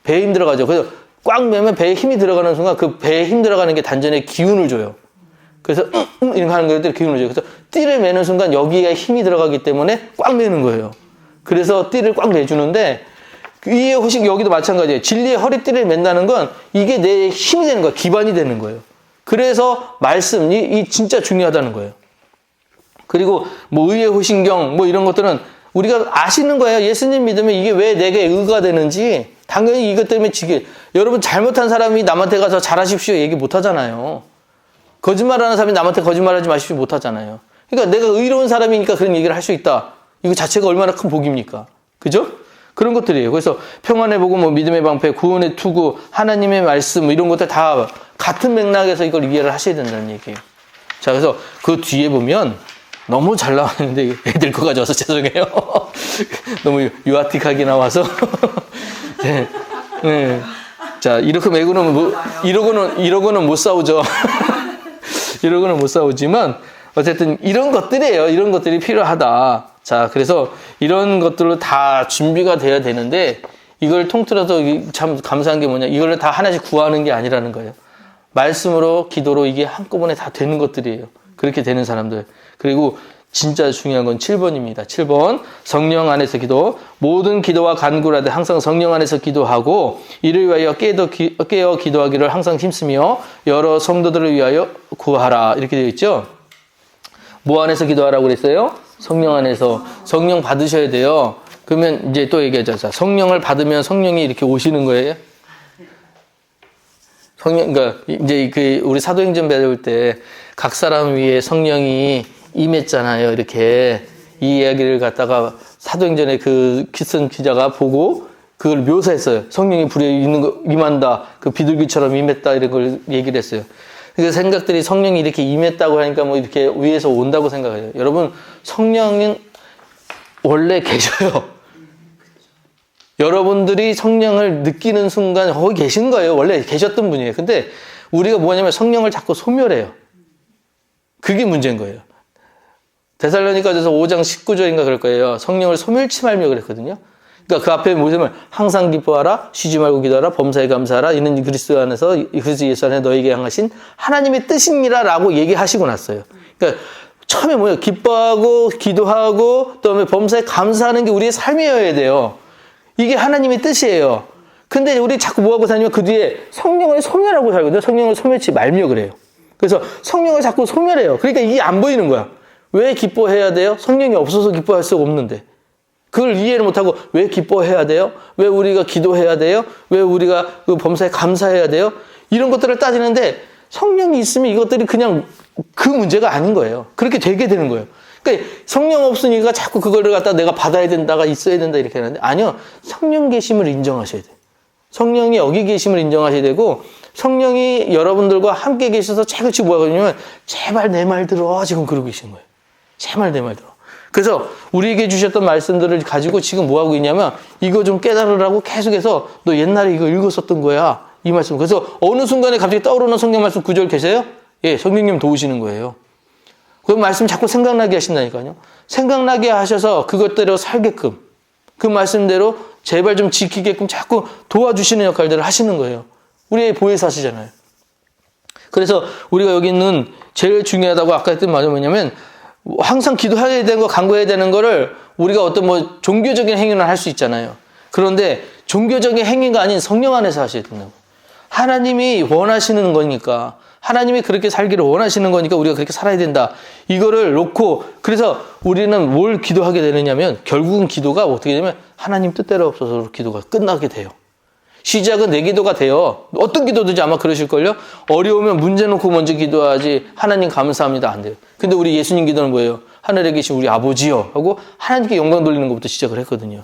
배에 힘 들어가죠. 그래서 꽉 매면 배에 힘이 들어가는 순간 그 배에 힘 들어가는 게 단전에 기운을 줘요. 그래서 이렇게 하는 것들 기운을 줘요. 그래서 띠를 매는 순간 여기에 힘이 들어가기 때문에 꽉 매는 거예요. 그래서 띠를 꽉 매주는데 이 호식 여기도 마찬가지예요. 진리의 허리띠를 맨다는 건 이게 내 힘이 되는 거예요. 기반이 되는 거예요. 그래서 말씀이 진짜 중요하다는 거예요. 그리고 뭐 의의 호신경 뭐 이런 것들은 우리가 아시는 거예요. 예수님 믿으면 이게 왜 내게 의가 되는지 당연히 이것 때문에 여러분 잘못한 사람이 남한테 가서 잘하십시오 얘기 못 하잖아요. 거짓말하는 사람이 남한테 거짓말하지 마십시오 못 하잖아요. 그러니까 내가 의로운 사람이니까 그런 얘기를 할 수 있다. 이거 자체가 얼마나 큰 복입니까? 그죠? 그런 것들이에요. 그래서 평안의 복음, 뭐 믿음의 방패, 구원의 투구, 하나님의 말씀 이런 것들 다 같은 맥락에서 이걸 이해를 하셔야 된다는 얘기예요. 자, 그래서 그 뒤에 보면 너무 잘 나왔는데 애들 거 가져와서 죄송해요. 너무 유아틱하게 나와서. 네. 네. 자, 이렇게 매고는 이러고는 못 싸우죠. 이러고는 못 싸우지만 어쨌든 이런 것들이에요. 이런 것들이 필요하다. 자, 그래서 이런 것들로 다 준비가 돼야 되는데 이걸 통틀어서 참 감사한 게 뭐냐. 이걸 다 하나씩 구하는 게 아니라는 거예요. 말씀으로 기도로 이게 한꺼번에 다 되는 것들이에요. 그렇게 되는 사람들. 그리고 진짜 중요한 건 7번입니다. 7번 성령 안에서 기도. 모든 기도와 간구라되 항상 성령 안에서 기도하고 이를 위하여 깨어 기도하기를 항상 힘쓰며 여러 성도들을 위하여 구하라. 이렇게 되어 있죠. 뭐 안에서 기도하라고 그랬어요? 성령 안에서. 성령 받으셔야 돼요. 그러면 이제 또 얘기하자. 자, 성령을 받으면 성령이 이렇게 오시는 거예요. 그러니까 이제 우리 사도행전 배울 때 각 사람 위에 성령이 임했잖아요. 이렇게 이 이야기를 갖다가 사도행전에 그 키슨 기자가 보고 그걸 묘사했어요. 성령이 불에 임한다. 그 비둘기처럼 임했다. 이런 걸 얘기를 했어요. 그 생각들이 성령이 이렇게 임했다고 하니까 뭐 이렇게 위에서 온다고 생각해요. 여러분 성령은 원래 계셔요. 여러분들이 성령을 느끼는 순간 거기 계신 거예요. 원래 계셨던 분이에요. 근데 우리가 뭐냐면 성령을 자꾸 소멸해요. 그게 문제인 거예요. 데살로니가전서 5장 19절인가 그럴 거예요. 성령을 소멸치 말며 그랬거든요. 그러니까 그 앞에 뭐냐면 항상 기뻐하라, 쉬지 말고 기도하라, 범사에 감사하라. 이는 그리스도 안에서 그리스도 예수 안에 너에게 향하신 하나님의 뜻입니다라고 얘기하시고 났어요. 그러니까 처음에 뭐예요? 기뻐하고 기도하고 그다음에 범사에 감사하는 게 우리의 삶이어야 돼요. 이게 하나님의 뜻이에요. 근데 우리 자꾸 뭐하고 사냐면 그 뒤에 성령을 소멸하고 살거든요. 성령을 소멸치 말며 그래요. 그래서 성령을 자꾸 소멸해요. 그러니까 이게 안 보이는 거야. 왜 기뻐해야 돼요? 성령이 없어서 기뻐할 수가 없는데. 그걸 이해를 못하고 왜 기뻐해야 돼요? 왜 우리가 기도해야 돼요? 왜 우리가 그 범사에 감사해야 돼요? 이런 것들을 따지는데 성령이 있으면 이것들이 그냥 그 문제가 아닌 거예요. 그렇게 되게 되는 거예요. 그러니까 성령 없으니까 자꾸 그거를 갖다 내가 받아야 된다가 있어야 된다 이렇게 하는데 아니요. 성령 계심을 인정하셔야 돼요. 성령이 여기 계심을 인정하셔야 되고 성령이 여러분들과 함께 계셔서 최근치 뭐가 그러냐면 제발 내 말 들어 지금 그러고 계신 거예요. 제발 내 말 들어. 그래서 우리에게 주셨던 말씀들을 가지고 지금 뭐 하고 있냐면 이거 좀 깨달으라고 계속해서 너 옛날에 이거 읽었었던 거야. 이 말씀. 그래서 어느 순간에 갑자기 떠오르는 성경 말씀 구절 계세요? 예, 성령님 도우시는 거예요. 그 말씀 자꾸 생각나게 하신다니까요. 생각나게 하셔서 그것대로 살게끔 그 말씀대로 제발 좀 지키게끔 자꾸 도와주시는 역할들을 하시는 거예요. 우리의 보혜사시잖아요. 그래서 우리가 여기 있는 제일 중요하다고 아까 했던 말이 뭐냐면 항상 기도해야 되는 거, 간구해야 되는 거를 우리가 어떤 뭐 종교적인 행위는 할 수 있잖아요. 그런데 종교적인 행위가 아닌 성령 안에서 하셔야 된다고. 하나님이 원하시는 거니까, 하나님이 그렇게 살기를 원하시는 거니까 우리가 그렇게 살아야 된다. 이거를 놓고, 그래서 우리는 뭘 기도하게 되느냐면 결국은 기도가 어떻게 되냐면 하나님 뜻대로 없어서 기도가 끝나게 돼요. 시작은 내 기도가 돼요. 어떤 기도든지 아마 그러실걸요? 어려우면 문제 놓고 먼저 기도하지 하나님 감사합니다 안 돼요. 근데 우리 예수님 기도는 뭐예요? 하늘에 계신 우리 아버지요 하고 하나님께 영광 돌리는 것부터 시작을 했거든요.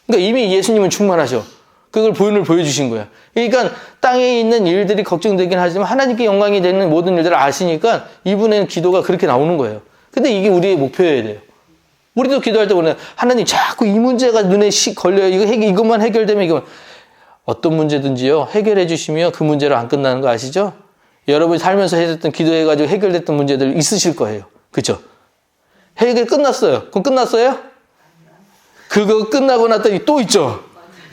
그러니까 이미 예수님은 충만하셔. 그걸 보여주신 거야. 그러니까 땅에 있는 일들이 걱정되긴 하지만 하나님께 영광이 되는 모든 일들을 아시니까 이분의 기도가 그렇게 나오는 거예요. 근데 이게 우리의 목표여야 돼요. 우리도 기도할 때 보면 하나님 자꾸 이 문제가 눈에 걸려요. 이것만 해결되면 이거 어떤 문제든지요 해결해 주시면 그 문제로 안 끝나는 거 아시죠? 여러분이 살면서 해줬던 기도해가지고 해결됐던 문제들 있으실 거예요. 그렇죠? 해결 끝났어요. 그럼 끝났어요? 그거 끝나고 났더니 또 있죠.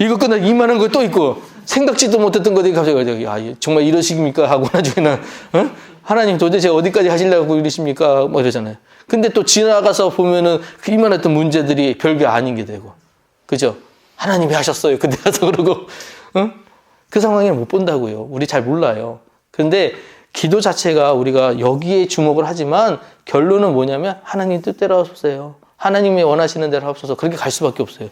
이거 끝나고 이만한 거 또 있고 생각지도 못했던 것들이 갑자기 정말 이러십니까? 하고 나중에는 하나님 도대체 어디까지 하시려고 이러십니까? 뭐 이러잖아요. 근데 또 지나가서 보면은 그 이만했던 문제들이 별게 아닌 게 되고 그죠? 하나님이 하셨어요. 근데 가서 그러고 그 상황에 못 본다고요. 우리 잘 몰라요. 근데 기도 자체가 우리가 여기에 주목을 하지만 결론은 뭐냐면 하나님 뜻대로 하소서. 하나님이 원하시는 대로 하소서. 그렇게 갈 수밖에 없어요.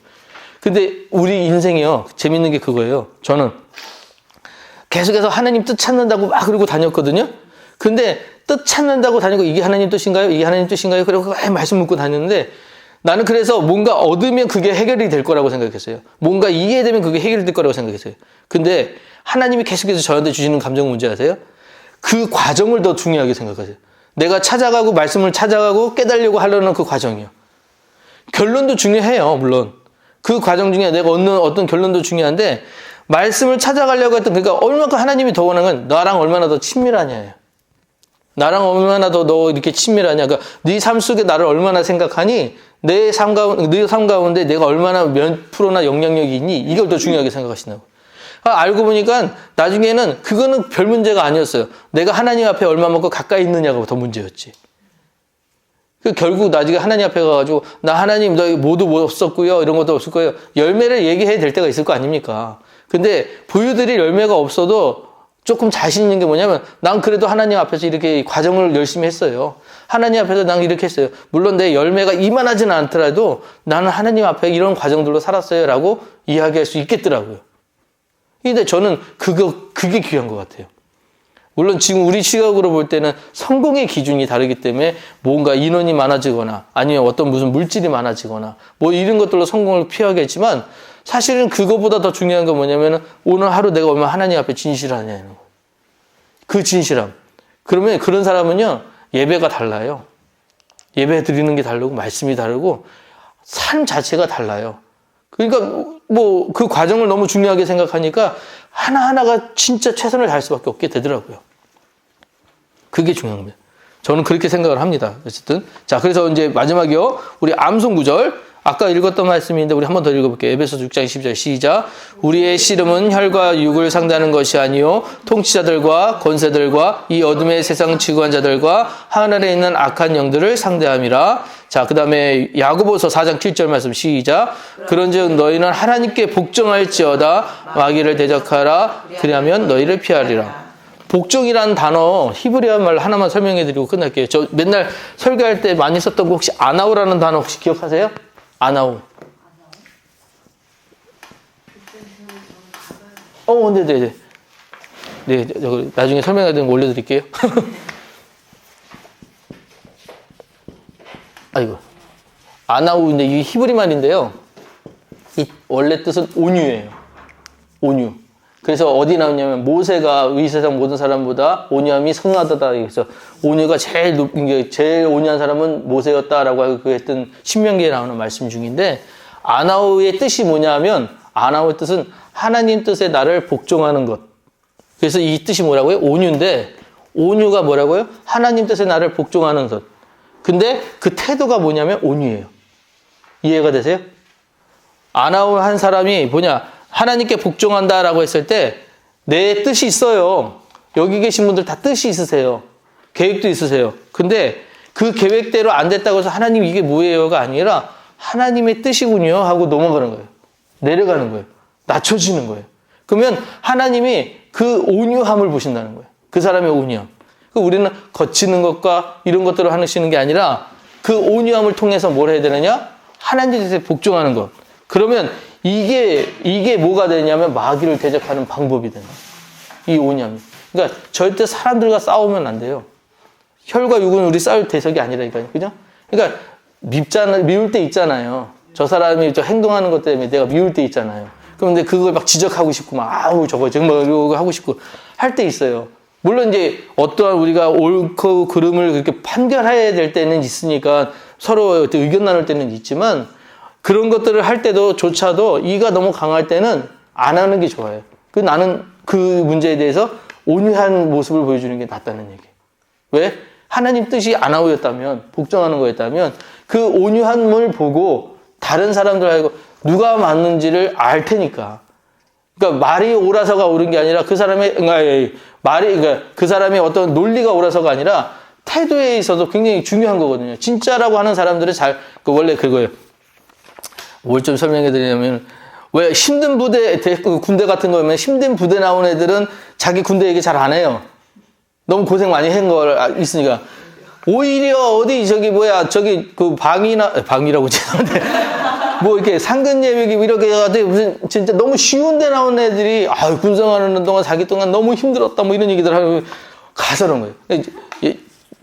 근데 우리 인생이요. 재밌는 게 그거예요. 저는 계속해서 하나님 뜻 찾는다고 막 그러고 다녔거든요. 근데 뜻 찾는다고 다니고 이게 하나님 뜻인가요? 이게 하나님 뜻인가요? 그리고 말씀 묻고 다녔는데 나는 그래서 뭔가 얻으면 그게 해결이 될 거라고 생각했어요. 뭔가 이해되면 그게 해결이 될 거라고 생각했어요. 근데 하나님이 계속해서 저한테 주시는 감정 문제 아세요? 그 과정을 더 중요하게 생각하세요. 내가 찾아가고 말씀을 찾아가고 깨달으려고 하려는 그 과정이요. 결론도 중요해요. 물론. 그 과정 중에 내가 얻는 어떤 결론도 중요한데 말씀을 찾아가려고 했던 그러니까 얼마큼 하나님이 더 원하는 건 나랑 얼마나 더 친밀하냐예요. 나랑 얼마나 더 너 이렇게 친밀하냐. 그러니까 네 삶 속에 나를 얼마나 생각하니 네 삶 가운데 내가 얼마나 몇 프로나 영향력이 있니? 이걸 더 중요하게 생각하시나고. 알고 보니까 나중에는 그거는 별 문제가 아니었어요. 내가 하나님 앞에 얼마만큼 가까이 있느냐가 더 문제였지. 결국 나중에 하나님 앞에 가가지고 나 하나님 너 모두 못 썼고요. 이런 것도 없을 거예요. 열매를 얘기해야 될 때가 있을 거 아닙니까? 근데 보여드릴 열매가 없어도 조금 자신 있는 게 뭐냐면 난 그래도 하나님 앞에서 이렇게 과정을 열심히 했어요. 하나님 앞에서 난 이렇게 했어요. 물론 내 열매가 이만하지는 않더라도 나는 하나님 앞에 이런 과정들로 살았어요. 라고 이야기할 수 있겠더라고요. 근데 저는 그게 귀한 것 같아요. 물론 지금 우리 시각으로 볼 때는 성공의 기준이 다르기 때문에 뭔가 인원이 많아지거나 아니면 어떤 무슨 물질이 많아지거나 뭐 이런 것들로 성공을 피하겠지만 사실은 그거보다 더 중요한 건 뭐냐면 오늘 하루 내가 얼마나 하나님 앞에 진실하냐는 거. 그 진실함. 그러면 그런 사람은요 예배가 달라요. 예배 드리는 게 다르고 말씀이 다르고 삶 자체가 달라요. 그러니까 뭐 그 과정을 너무 중요하게 생각하니까 하나하나가 진짜 최선을 다할 수밖에 없게 되더라고요. 그게 중요한 겁니다. 저는 그렇게 생각을 합니다. 어쨌든 자 그래서 이제 마지막이요. 우리 암송 구절 아까 읽었던 말씀인데 우리 한 번 더 읽어볼게요. 에베소 6장 12절 시작. 우리의 씨름은 혈과 육을 상대하는 것이 아니요 통치자들과 권세들과 이 어둠의 세상 지구한 자들과 하늘에 있는 악한 영들을 상대함이라. 자, 그 다음에 야고보서 4장 7절 말씀 시작. 그런즉 너희는 하나님께 복종할지어다 마귀를 대적하라 그리하면 너희를 피하리라. 복종이라는 단어 히브리어 말 하나만 설명해 드리고 끝날게요. 저 맨날 설교할 때 많이 썼던 거 혹시 아나우라는 단어 혹시 기억하세요? 아나우. 네네네. 네, 나중에 설명해 드리는 거 올려드릴게요. 아이고. 아나우인데 이게 히브리 말인데요. 이 원래 뜻은 온유예요. 온유. 그래서 어디 나오냐면 모세가 이 세상 모든 사람보다 온유함이 선하다다. 그래서 온유가 제일 온유한 사람은 모세였다라고 하고 했던 신명기에 나오는 말씀 중인데 아나우의 뜻이 뭐냐면 아나우의 뜻은 하나님 뜻에 나를 복종하는 것. 그래서 이 뜻이 뭐라고요? 온유인데 온유가 뭐라고요? 하나님 뜻에 나를 복종하는 것. 근데 그 태도가 뭐냐면 온유예요. 이해가 되세요? 아나운 사람이 뭐냐? 하나님께 복종한다라고 했을 때 내 뜻이 있어요. 여기 계신 분들 다 뜻이 있으세요. 계획도 있으세요. 근데 그 계획대로 안 됐다고 해서 하나님 이게 뭐예요가 아니라 하나님의 뜻이군요 하고 넘어가는 거예요. 내려가는 거예요. 낮춰지는 거예요. 그러면 하나님이 그 온유함을 보신다는 거예요. 그 사람의 온유함. 우리는 거치는 것과 이런 것들을 하시는 게 아니라 그 온유함을 통해서 뭘 해야 되느냐? 하나님의 뜻에 복종하는 것. 그러면 이게 뭐가 되냐면 마귀를 대적하는 방법이 되는 거예요. 이 온유함이. 그러니까 절대 사람들과 싸우면 안 돼요. 혈과 육은 우리 싸울 대석이 아니라니까요. 그죠? 그러니까 미울 때 있잖아요. 저 사람이 저 행동하는 것 때문에 내가 미울 때 있잖아요. 그런데 그걸 막 지적하고 싶고 막 아우 저거 정말 이러고 하고 싶고 할 때 있어요. 물론 이제 어떠한 우리가 옳고 그름을 그렇게 판결해야 될 때는 있으니까 서로 의견 나눌 때는 있지만 그런 것들을 할 때도 조차도 이가 너무 강할 때는 안 하는 게 좋아요. 나는 그 문제에 대해서 온유한 모습을 보여주는 게 낫다는 얘기예요. 왜? 하나님 뜻이 아나우였다면, 복종하는 거였다면 그 온유함을 보고 다른 사람들하고 누가 맞는지를 알 테니까. 그러니까 말이 옳아서가 옳은 게 아니라 그 사람의 그 사람의 어떤 논리가 옳아서가 아니라 태도에 있어서 굉장히 중요한 거거든요. 진짜라고 하는 사람들은 원래 그거예요. 뭘 좀 설명해 드리냐면, 왜 힘든 군대 같은 거면 힘든 부대 나온 애들은 자기 군대 얘기 잘 안 해요. 너무 고생 많이 한 걸 있으니까. 오히려 그 방이라고 죄송한데, 뭐 이렇게 상근 예비기 이렇게 해가지고 무슨 진짜 너무 쉬운 데 나온 애들이 군생활하는 동안 자기 동안 너무 힘들었다 뭐 이런 얘기들 하고 가서 그런 거예요.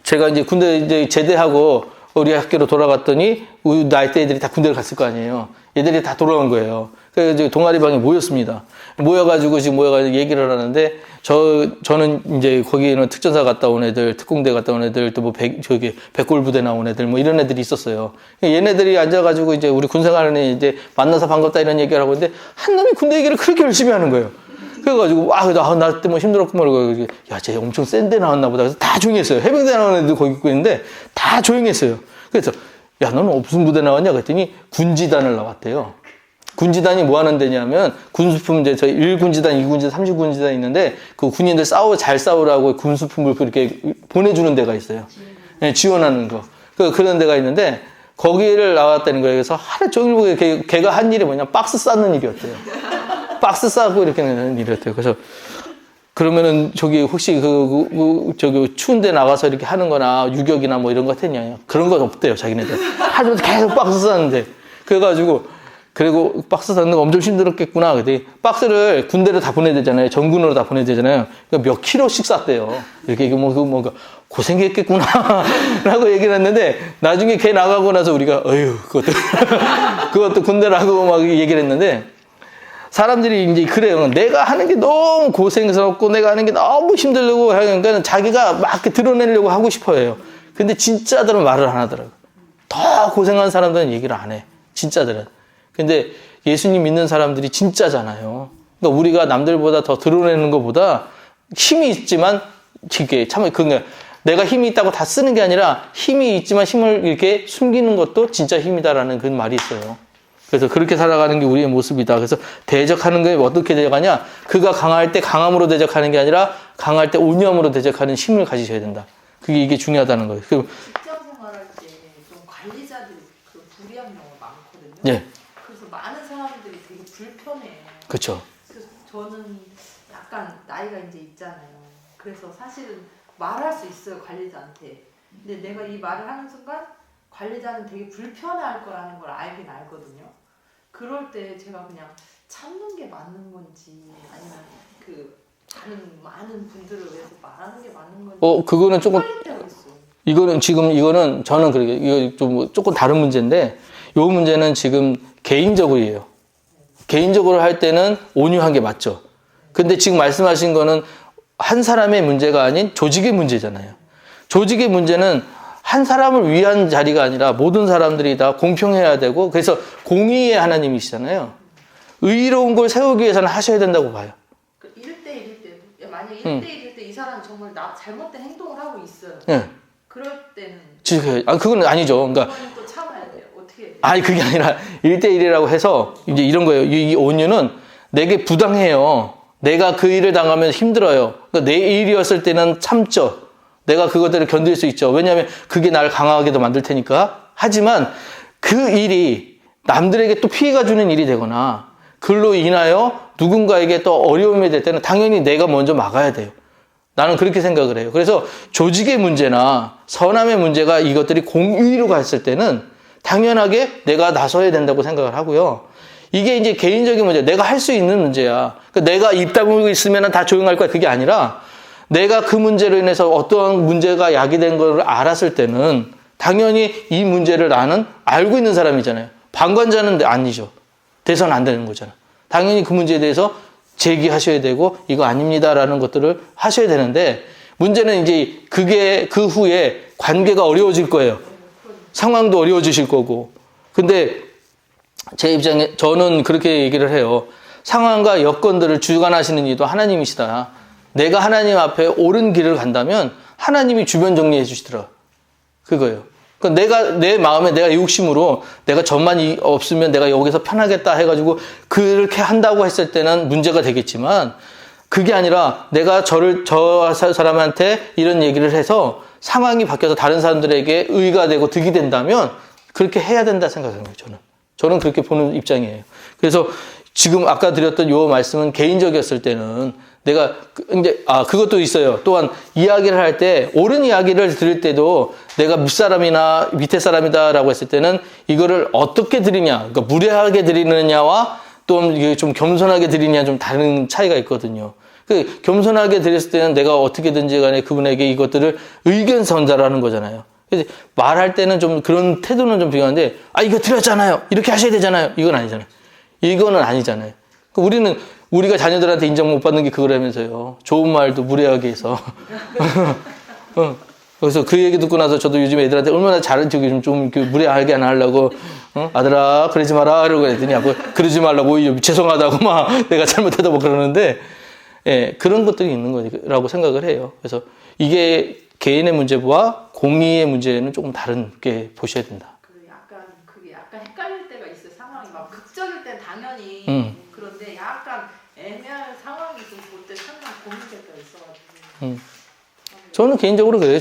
제가 이제 군대 이제 제대하고 우리 학교로 돌아갔더니 우리 나이대 애들이 다 군대를 갔을 거 아니에요. 얘들이 다 돌아온 거예요. 그래서 동아리방에 모였습니다. 모여가지고 얘기를 하는데 저는 이제 거기에는 특전사 갔다 온 애들, 특공대 갔다 온 애들, 또 뭐 백골 부대 나온 애들 뭐 이런 애들이 있었어요. 얘네들이 앉아가지고 이제 우리 군생활은 이제 만나서 반갑다 이런 얘기를 하고 있는데 한 놈이 군대 얘기를 그렇게 열심히 하는 거예요. 그래가지고 나 그때 뭐 힘들었구만 그러고 쟤 엄청 센 데 나왔나 보다. 그래서 다 조용히 했어요. 해병대 나온 애들 거기 있고 있는데 다 조용히 했어요. 그래서 너는 무슨 부대 나왔냐 그랬더니 군지단을 나왔대요. 군지단이 뭐 하는 데냐면 군수품 이제 저희 1군지단, 2군지단, 30군지단 있는데 그 군인들 잘 싸우라고 군수품을 그렇게 보내주는 데가 있어요. 네, 지원하는 거. 그런 데가 있는데 거기를 나왔다는 거예요. 그래서 하루 종일 걔가 한 일이 뭐냐 박스 쌓는 일이었대요. 박스 싸고 이렇게 하는 일이었대요. 그래서 그러면은 혹시 추운 데 나가서 이렇게 하는 거나 유격이나 뭐 이런 거 했냐? 그런 건 없대요, 자기네들. 하루 계속 박스 싸는데. 그리고 박스 쌓는 거 엄청 힘들었겠구나. 그랬더니 박스를 군대로 다 보내야 되잖아요. 전군으로 다 보내야 되잖아요. 그러니까 몇 킬로씩 쌌대요. 이렇게 고생했겠구나. 라고 얘기를 했는데, 나중에 걔 나가고 나서 우리가, 그것도 군대라고 막 얘기를 했는데, 사람들이 이제 그래요. 내가 하는 게 너무 고생스럽고 내가 하는 게 너무 힘들고 하니까 자기가 막 드러내려고 하고 싶어 해요. 근데 진짜들은 말을 안 하더라고요. 더 고생한 사람들은 얘기를 안 해. 진짜들은. 근데 예수님 믿는 사람들이 진짜잖아요. 그러니까 우리가 남들보다 더 드러내는 것보다 힘이 있지만 내가 힘이 있다고 다 쓰는 게 아니라 힘이 있지만 힘을 이렇게 숨기는 것도 진짜 힘이다라는 그런 말이 있어요. 그래서 그렇게 살아가는 게 우리의 모습이다. 그래서 대적하는 게 어떻게 대적하냐? 그가 강할 때 강함으로 대적하는 게 아니라 강할 때 온유함으로 대적하는 힘을 가지셔야 된다. 이게 중요하다는 거예요. 직장 생활할 때 좀 관리자들이 불이한 경우가 많거든요. 네. 그래서 많은 사람들이 되게 불편해. 그렇죠. 그래서 저는 약간 나이가 이제 있잖아요. 그래서 사실은 말할 수 있어요, 관리자한테. 근데 내가 이 말을 하는 순간 관리자는 되게 불편해할 거라는 걸 알긴 알거든요. 그럴 때 제가 그냥 참는 게 맞는 건지 아니면 많은 분들을 위해서 말하는 게 맞는 건지. 그거는 조금 이거는 저는 그렇게 이거 좀 조금 다른 문제인데 이 문제는 지금 개인적으로예요. 개인적으로 할 때는 온유한 게 맞죠. 근데 지금 말씀하신 거는 한 사람의 문제가 아닌 조직의 문제잖아요. 조직의 문제는 한 사람을 위한 자리가 아니라 모든 사람들이 다 공평해야 되고 그래서 공의의 하나님이시잖아요. 의로운 걸 세우기 위해서는 하셔야 된다고 봐요. 1대1일 때 만약에 1대1일 때 이 사람이 정말 잘못된 행동을 하고 있어요. 네. 그럴 때는 그건 아니죠. 그러니까 또 참아야 돼요. 어떻게 아니, 그게 아니라 1대1이라고 해서 이제 이런 거예요. 이 온유는 내게 부당해요. 내가 그 일을 당하면 힘들어요. 그러니까 내 일이었을 때는 참죠. 내가 그것들을 견딜 수 있죠. 왜냐하면 그게 나를 강하게도 만들 테니까. 하지만 그 일이 남들에게 또 피해가 주는 일이 되거나 그걸로 인하여 누군가에게 또 어려움이 될 때는 당연히 내가 먼저 막아야 돼요. 나는 그렇게 생각을 해요. 그래서 조직의 문제나 선함의 문제가 이것들이 공의로 갔을 때는 당연하게 내가 나서야 된다고 생각을 하고요. 이게 이제 개인적인 문제, 내가 할 수 있는 문제야. 그러니까 내가 입 다물고 있으면 다 조용할 거야. 그게 아니라 내가 그 문제로 인해서 어떠한 문제가 야기된 걸 알았을 때는 당연히 이 문제를 나는 알고 있는 사람이잖아요. 방관자는 아니죠. 돼서는 안 되는 거잖아. 당연히 그 문제에 대해서 제기하셔야 되고 이거 아닙니다라는 것들을 하셔야 되는데 문제는 이제 그게 그 후에 관계가 어려워질 거예요. 상황도 어려워지실 거고. 근데 제 입장에 저는 그렇게 얘기를 해요. 상황과 여건들을 주관하시는 이도 하나님이시다. 내가 하나님 앞에 옳은 길을 간다면 하나님이 주변 정리해 주시더라. 그거예요. 그러니까 내가 내 마음에 내가 욕심으로 내가 저만 없으면 내가 여기서 편하겠다 해가지고 그렇게 한다고 했을 때는 문제가 되겠지만 그게 아니라 내가 저 사람한테 이런 얘기를 해서 상황이 바뀌어서 다른 사람들에게 의가 되고 득이 된다면 그렇게 해야 된다 생각합니다. 저는 그렇게 보는 입장이에요. 그래서 지금 아까 드렸던 요 말씀은 개인적이었을 때는 내가 이제 그것도 있어요. 또한 이야기를 할 때 옳은 이야기를 들을 때도 내가 윗사람이나 밑에 사람이다라고 했을 때는 이거를 어떻게 드리냐, 그러니까 무례하게 드리느냐와 또 이게 좀 겸손하게 드리느냐 좀 다른 차이가 있거든요. 그 겸손하게 드렸을 때는 내가 어떻게든지 간에 그분에게 이것들을 의견 전달하는 거잖아요. 그래서 말할 때는 좀 그런 태도는 좀 중요한데 이거 드렸잖아요. 이렇게 하셔야 되잖아요. 이건 아니잖아요. 이거는 아니잖아요. 우리가 자녀들한테 인정 못 받는 게 그거라면서요. 좋은 말도 무례하게 해서. 그래서 그 얘기 듣고 나서 저도 요즘 애들한테 얼마나 좀 무례하게 안 하려고, 아들아, 그러지 마라. 이러고 했더니, 그러지 말라고, 죄송하다고 막 내가 잘못하다 뭐 그러는데, 예, 그런 것들이 있는 거라고 생각을 해요. 그래서 이게 개인의 문제와 공의의 문제는 조금 다르게 보셔야 된다. 그게 약간 헷갈릴 때가 있어요. 상황이 막 극적일 땐 당연히 그런데 약간 애매한 상황이 좀 볼 때 상당히 고민될 때가 있어가지고. 저는 개인적으로 그래요.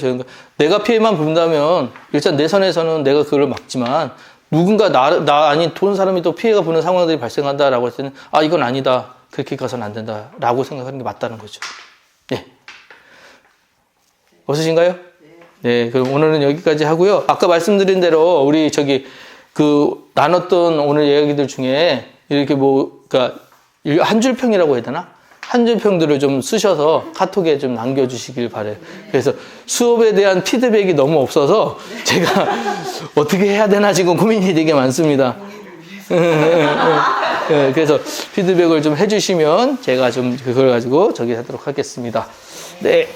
내가 피해만 본다면 일단 내 선에서는 내가 그걸 막지만 누군가 나 아닌 돈 사람이 또 피해가 보는 상황들이 발생한다라고 했을 때는 이건 아니다. 그렇게 가서는 안 된다라고 생각하는 게 맞다는 거죠. 네. 없으신가요? 네. 그럼 오늘은 여기까지 하고요. 아까 말씀드린 대로 우리 나눴던 오늘 이야기들 중에 이렇게 그러니까 한 줄 평이라고 해야 되나? 한 줄 평들을 좀 쓰셔서 카톡에 좀 남겨주시길 바래요. 그래서 수업에 대한 피드백이 너무 없어서 제가 어떻게 해야 되나 지금 고민이 되게 많습니다. 그래서 피드백을 좀 해주시면 제가 좀 그걸 가지고 저기 하도록 하겠습니다. 네.